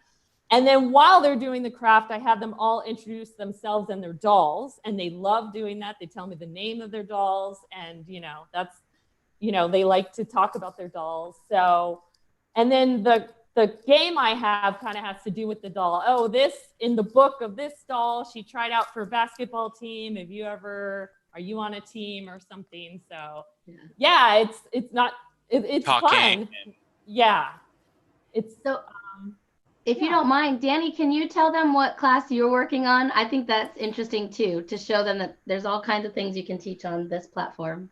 And then while they're doing the craft, I have them all introduce themselves and their dolls. And they love doing that. They tell me the name of their dolls. And, they like to talk about their dolls. So, and then the game I have kind of has to do with the doll. Oh, this, in the book of this doll, she tried out for a basketball team. Are you on a team or something? So, it's fun. Yeah. It's so. If you don't mind, Danny, can you tell them what class you're working on? I think that's interesting too, to show them that there's all kinds of things you can teach on this platform.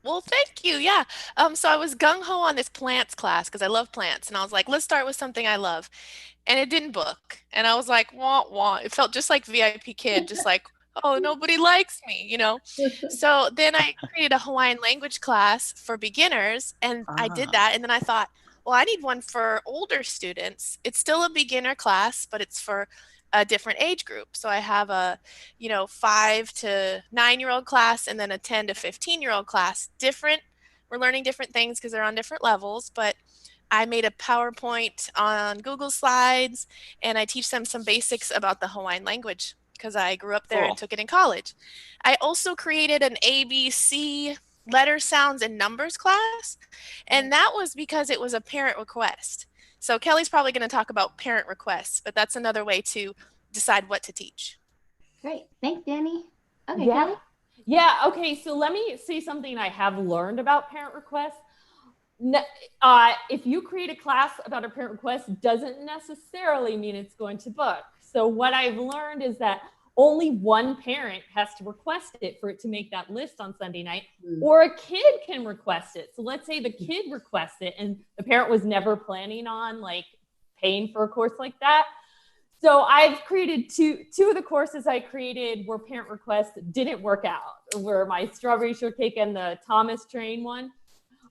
Well, thank you. Yeah. So I was gung-ho on this plants class because I love plants. And I was like, let's start with something I love. And it didn't book. And I was like, wah, wah. It felt just like VIPKid, just like, oh, nobody likes me, you know? So then I created a Hawaiian language class for beginners. And I did that. And then I thought, well, I need one for older students. It's still a beginner class, but it's for a different age group. So I have a, 5 to 9-year-old class and then a 10 to 15-year-old class. Different. We're learning different things because they're on different levels, but I made a PowerPoint on Google Slides and I teach them some basics about the Hawaiian language because I grew up there and took it in college. I also created an ABC letter sounds and numbers class, and that was because it was a parent request. So Kelly's probably going to talk about parent requests, but that's another way to decide what to teach. Great. Thanks, Danny. Okay, yeah. Kelly? Yeah, okay, so let me say something I have learned about parent requests. If you create a class about a parent request, doesn't necessarily mean it's going to book. So what I've learned is that only one parent has to request it for it to make that list on Sunday night, or a kid can request it. So let's say the kid requests it and the parent was never planning on paying for a course like that. So I've created two of the courses I created where parent requests didn't work out, were my strawberry shortcake and the Thomas Train one.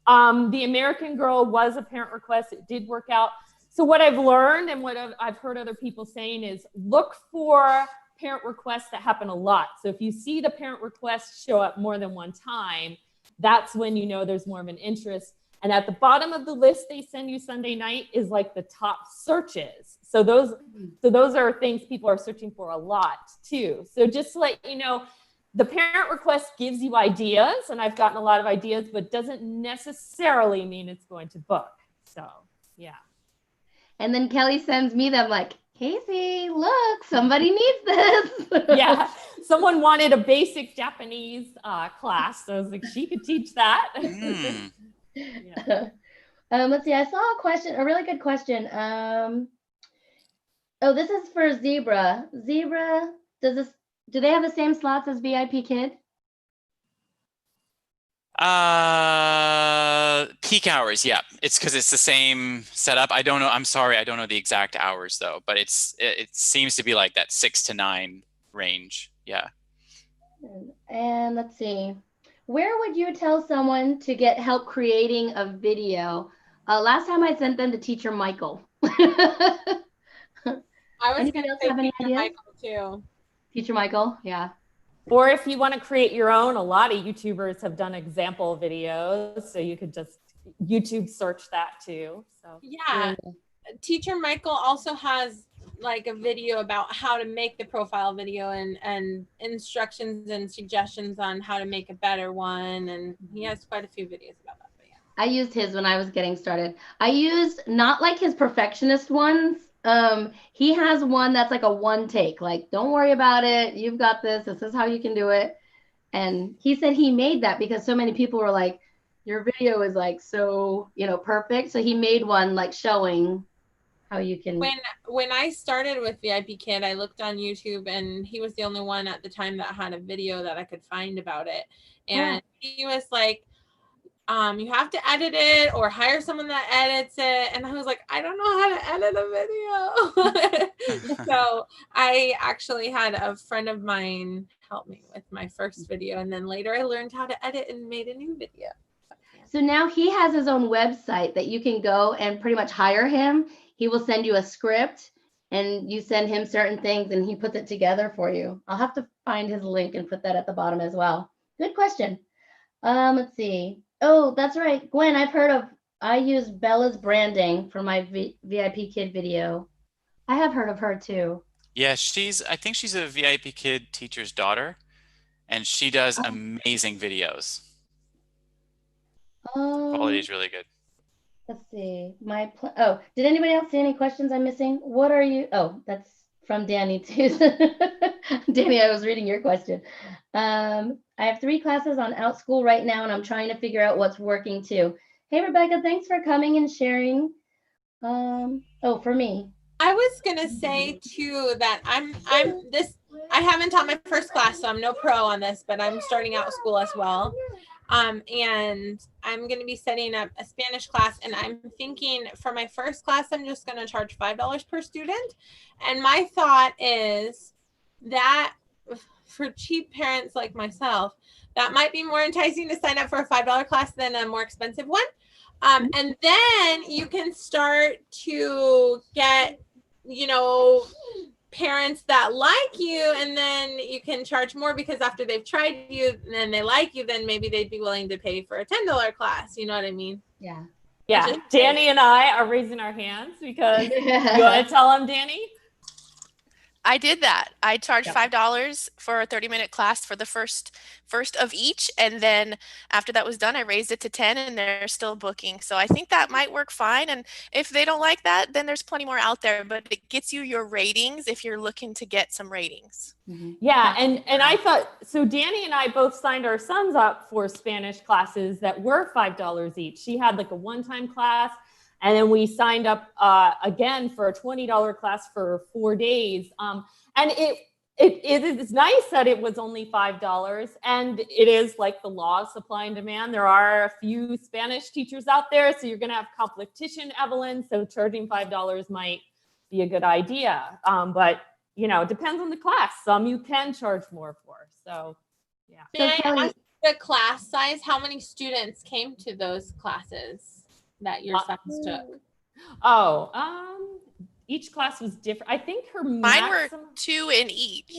The American Girl was a parent request. It did work out. So what I've learned and what I've heard other people saying is look for parent requests that happen a lot. So if you see the parent request show up more than one time, that's when you know there's more of an interest. And at the bottom of the list they send you Sunday night is like the top searches. So those are things people are searching for a lot too. So just to let you know, the parent request gives you ideas, and I've gotten a lot of ideas, but doesn't necessarily mean it's going to book. So, yeah. And then Kelly sends me them like, Kasie, look, somebody needs this. Yeah, someone wanted a basic Japanese class. So I was like, she could teach that. Yeah. Let's see, I saw a question, a really good question. Oh, this is for Zebra. Zebra, do they have the same slots as VIPKid? Peak hours, yeah. It's because it's the same setup. I don't know. I'm sorry, I don't know the exact hours though, but it seems to be like that 6 to 9 range. Yeah. And let's see, where would you tell someone to get help creating a video? Last time I sent them to Teacher Michael. I was going to say have any Teacher ideas? Michael too. Teacher Michael, yeah. Or if you want to create your own, a lot of YouTubers have done example videos, so you could just YouTube search that too. So yeah. Teacher Michael also has like a video about how to make the profile video and instructions and suggestions on how to make a better one, and he has quite a few videos about that. But yeah. I used his when I was getting started. I used not like his perfectionist ones. He has one that's like a one take, like, don't worry about it. You've got this. This is how you can do it. And he said he made that because so many people were like, your video is like so, perfect. So he made one like showing how you can. When I started with VIPKid, I looked on YouTube and he was the only one at the time that had a video that I could find about it. And he was like, you have to edit it or hire someone that edits it. And I was like, I don't know how to edit a video. So I actually had a friend of mine help me with my first video. And then later I learned how to edit and made a new video. So now he has his own website that you can go and pretty much hire him. He will send you a script and you send him certain things and he puts it together for you. I'll have to find his link and put that at the bottom as well. Good question. Let's see. Oh, that's right. Gwen, I use Bella's branding for my VIPKid video. I have heard of her too. Yeah, I think she's a VIPKid teacher's daughter, and she does amazing videos. Quality is really good. Let's see. Did anybody else see any questions I'm missing? What are you? Oh, that's from Danny too. Danny, I was reading your question. I have 3 classes on Outschool right now, and I'm trying to figure out what's working too. Hey, Rebecca, thanks for coming and sharing. For me. I was gonna say too that I haven't taught my first class, so I'm no pro on this, but I'm starting Outschool as well. And I'm going to be setting up a Spanish class, and I'm thinking for my first class, I'm just going to charge $5 per student. And my thought is that for cheap parents like myself, that might be more enticing to sign up for a $5 class than a more expensive one. And then you can start to get, parents that like you, and then you can charge more because after they've tried you and then they like you, then maybe they'd be willing to pay for a $10 class. You know what I mean? Yeah. Yeah. Danny and I are raising our hands because you want to tell them, Danny? I did that. I charged $5 for a 30-minute class for the first of each. And then after that was done, I raised it to 10 and they're still booking. So I think that might work fine. And if they don't like that, then there's plenty more out there, but it gets you your ratings if you're looking to get some ratings. Mm-hmm. Yeah. And I thought, so Danny and I both signed our sons up for Spanish classes that were $5 each. She had like a one-time class. And then we signed up again for a $20 class for 4 days. And it is nice that it was only $5. And it is like the law of supply and demand. There are a few Spanish teachers out there, so you're going to have competition, Evelyn. So charging $5 might be a good idea. But, it depends on the class. Some you can charge more for. So, yeah. May I ask the class size? How many students came to those classes that your sons took? Each class was different. I think her Mine maximum, were 2 in each.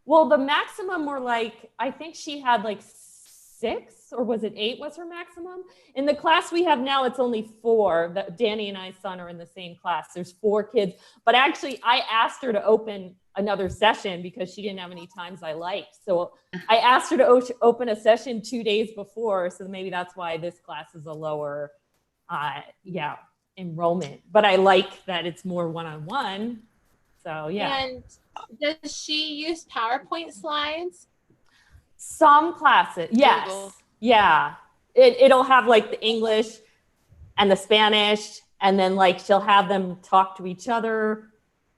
well, the maximum were like, I think she had like 6, or was it 8 was her maximum? In the class we have now, it's only 4. That Danny and I's son are in the same class. There's 4 kids, but actually I asked her to open another session because she didn't have any times I liked. So I asked her to open a session 2 days before. So maybe that's why this class is a lower, enrollment, but I like that it's more one-on-one. So yeah. And does she use PowerPoint slides? Some classes, yes. Google. Yeah. It'll have like the English and the Spanish, and then like she'll have them talk to each other.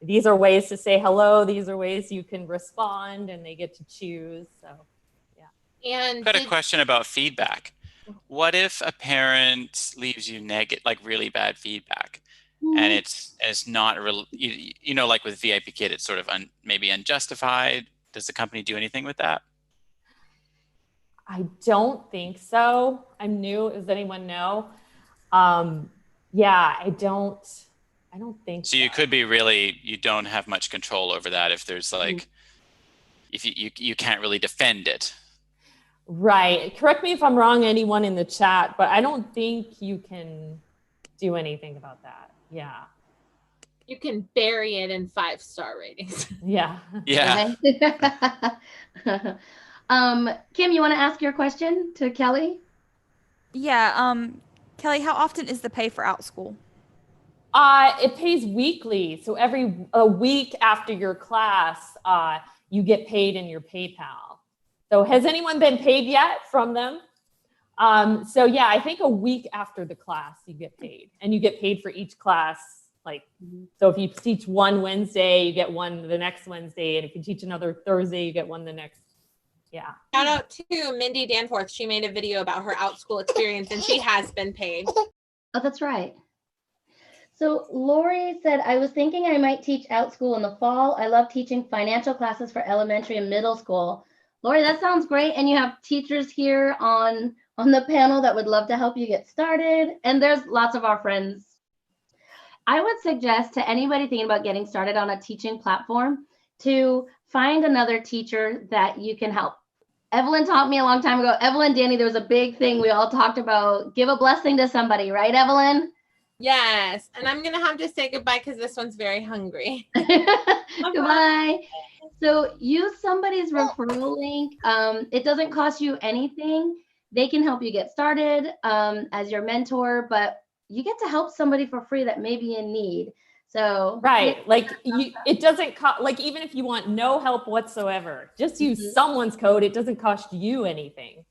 These are ways to say hello. These are ways you can respond, and they get to choose. So yeah. And I've got a question about feedback. What if a parent leaves you like really bad feedback, and it's not real, like with VIPKid, it's sort of maybe unjustified. Does the company do anything with that? I don't think so. I'm new. Does anyone know? I don't think so. So you could be you don't have much control over that if there's like, if you can't really defend it. Right. Correct me if I'm wrong, anyone in the chat, but I don't think you can do anything about that. Yeah. You can bury it in 5-star ratings. Yeah. Yeah. Kim, you want to ask your question to Kelly? Yeah. Kelly, how often is the pay for Outschool? It pays weekly. So a week after your class, you get paid in your PayPal. So has anyone been paid yet from them? So yeah, I think a week after the class you get paid, and you get paid for each class. Like, so if you teach one Wednesday, you get one the next Wednesday. And if you teach another Thursday, you get one the next. Yeah. Shout out to Mindy Danforth. She made a video about her Outschool experience, and she has been paid. Oh, that's right. So Lori said, I was thinking I might teach Outschool in the fall. I love teaching financial classes for elementary and middle school. Lori, that sounds great. And you have teachers here on the panel that would love to help you get started. And there's lots of our friends. I would suggest to anybody thinking about getting started on a teaching platform to find another teacher that you can help. Evelyn taught me a long time ago. Evelyn, Danny, there was a big thing we all talked about. Give a blessing to somebody, right, Evelyn? Yes. And I'm going to have to say goodbye because this one's very hungry. Goodbye. So use somebody's referral link. It doesn't cost you anything. They can help you get started as your mentor, but you get to help somebody for free that may be in need. So right, like it doesn't cost, like even if you want no help whatsoever, just use someone's code. It doesn't cost you anything.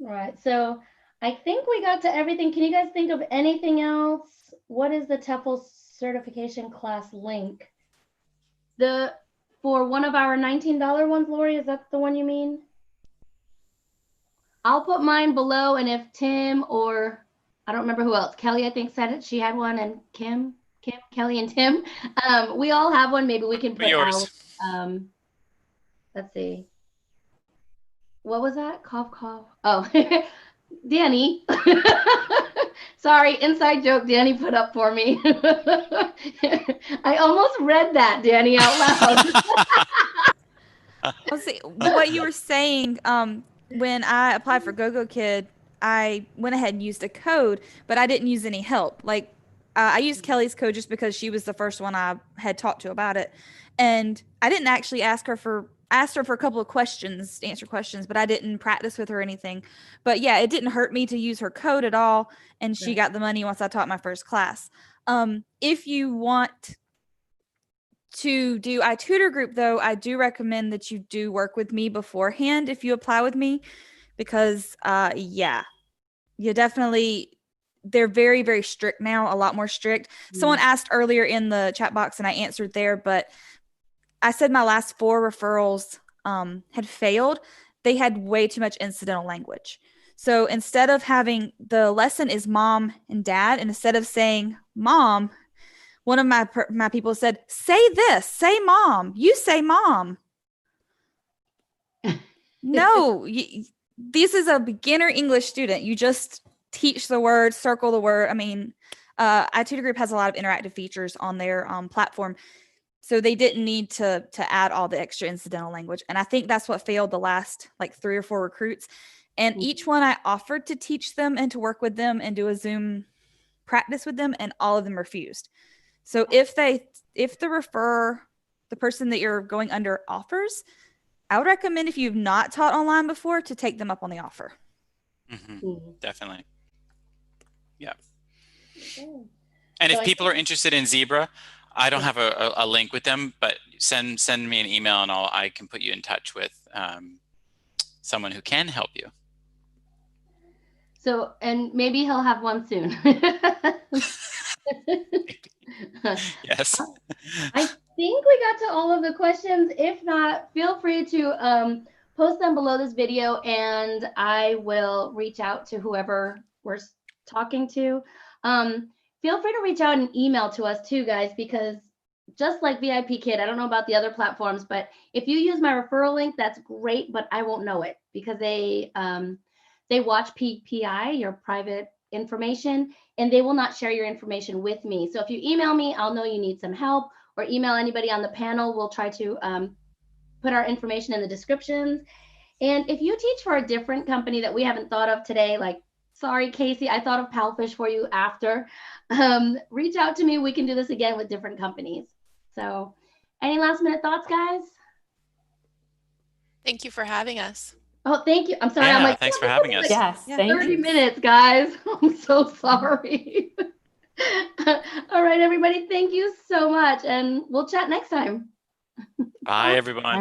Right. So I think we got to everything. Can you guys think of anything else? What is the TEFL certification class link? For one of our $19 ones, Lori, is that the one you mean? I'll put mine below, and if Tim or I don't remember who else, Kelly, I think said it. She had one, and Kim, Kelly, and Tim. We all have one. Maybe we can put yours. Out. Let's see. What was that? Cough, cough. Oh, Danny. Sorry, inside joke Danny put up for me. I almost read that, Danny, out loud. See, what you were saying, when I applied for GoGoKid, I went ahead and used a code, but I didn't use any help. Like, I used Kelly's code just because she was the first one I had talked to about it. And I didn't actually asked her for a couple of questions, to answer questions, but I didn't practice with her or anything. But yeah, it didn't hurt me to use her code at all. And she got the money once I taught my first class. If you want to do Itutor group, though, I do recommend that you do work with me beforehand if you apply with me, because you definitely, they're very, very strict now, a lot more strict. Someone asked earlier in the chat box and I answered there, but I said my last 4 referrals had failed. They had way too much incidental language. So instead of having the lesson is mom and dad, and instead of saying mom, one of my people said, say this, say mom, you say mom. No, this is a beginner English student. You just teach the word, circle the word. I mean, Itutor Group has a lot of interactive features on their platform. So they didn't need to add all the extra incidental language. And I think that's what failed the last like 3 or 4 recruits. And each one I offered to teach them and to work with them and do a Zoom practice with them, and all of them refused. So if the person that you're going under offers, I would recommend, if you've not taught online before, to take them up on the offer. Definitely. Yeah. And if people are interested in Zebra, I don't have a link with them, but send me an email and I can put you in touch with someone who can help you. So, and maybe he'll have one soon. Yes. I think we got to all of the questions. If not, feel free to post them below this video, and I will reach out to whoever we're talking to. Feel free to reach out and email to us too, guys, because just like VIPKid, I don't know about the other platforms, but if you use my referral link, that's great, but I won't know it because they watch PPI, your private information, and they will not share your information with me. So if you email me, I'll know you need some help, or email anybody on the panel. We'll try to put our information in the descriptions. And if you teach for a different company that we haven't thought of today, like, sorry, Kasie, I thought of Palfish for you after, reach out to me. We can do this again with different companies. So any last minute thoughts, guys? Thank you for having us. Oh, thank you. I'm sorry. Yeah, I'm like, thanks for having us. Yes, thank 30 you. minutes, guys. I'm so sorry. All right, everybody. Thank you so much. And we'll chat next time. Bye, everyone.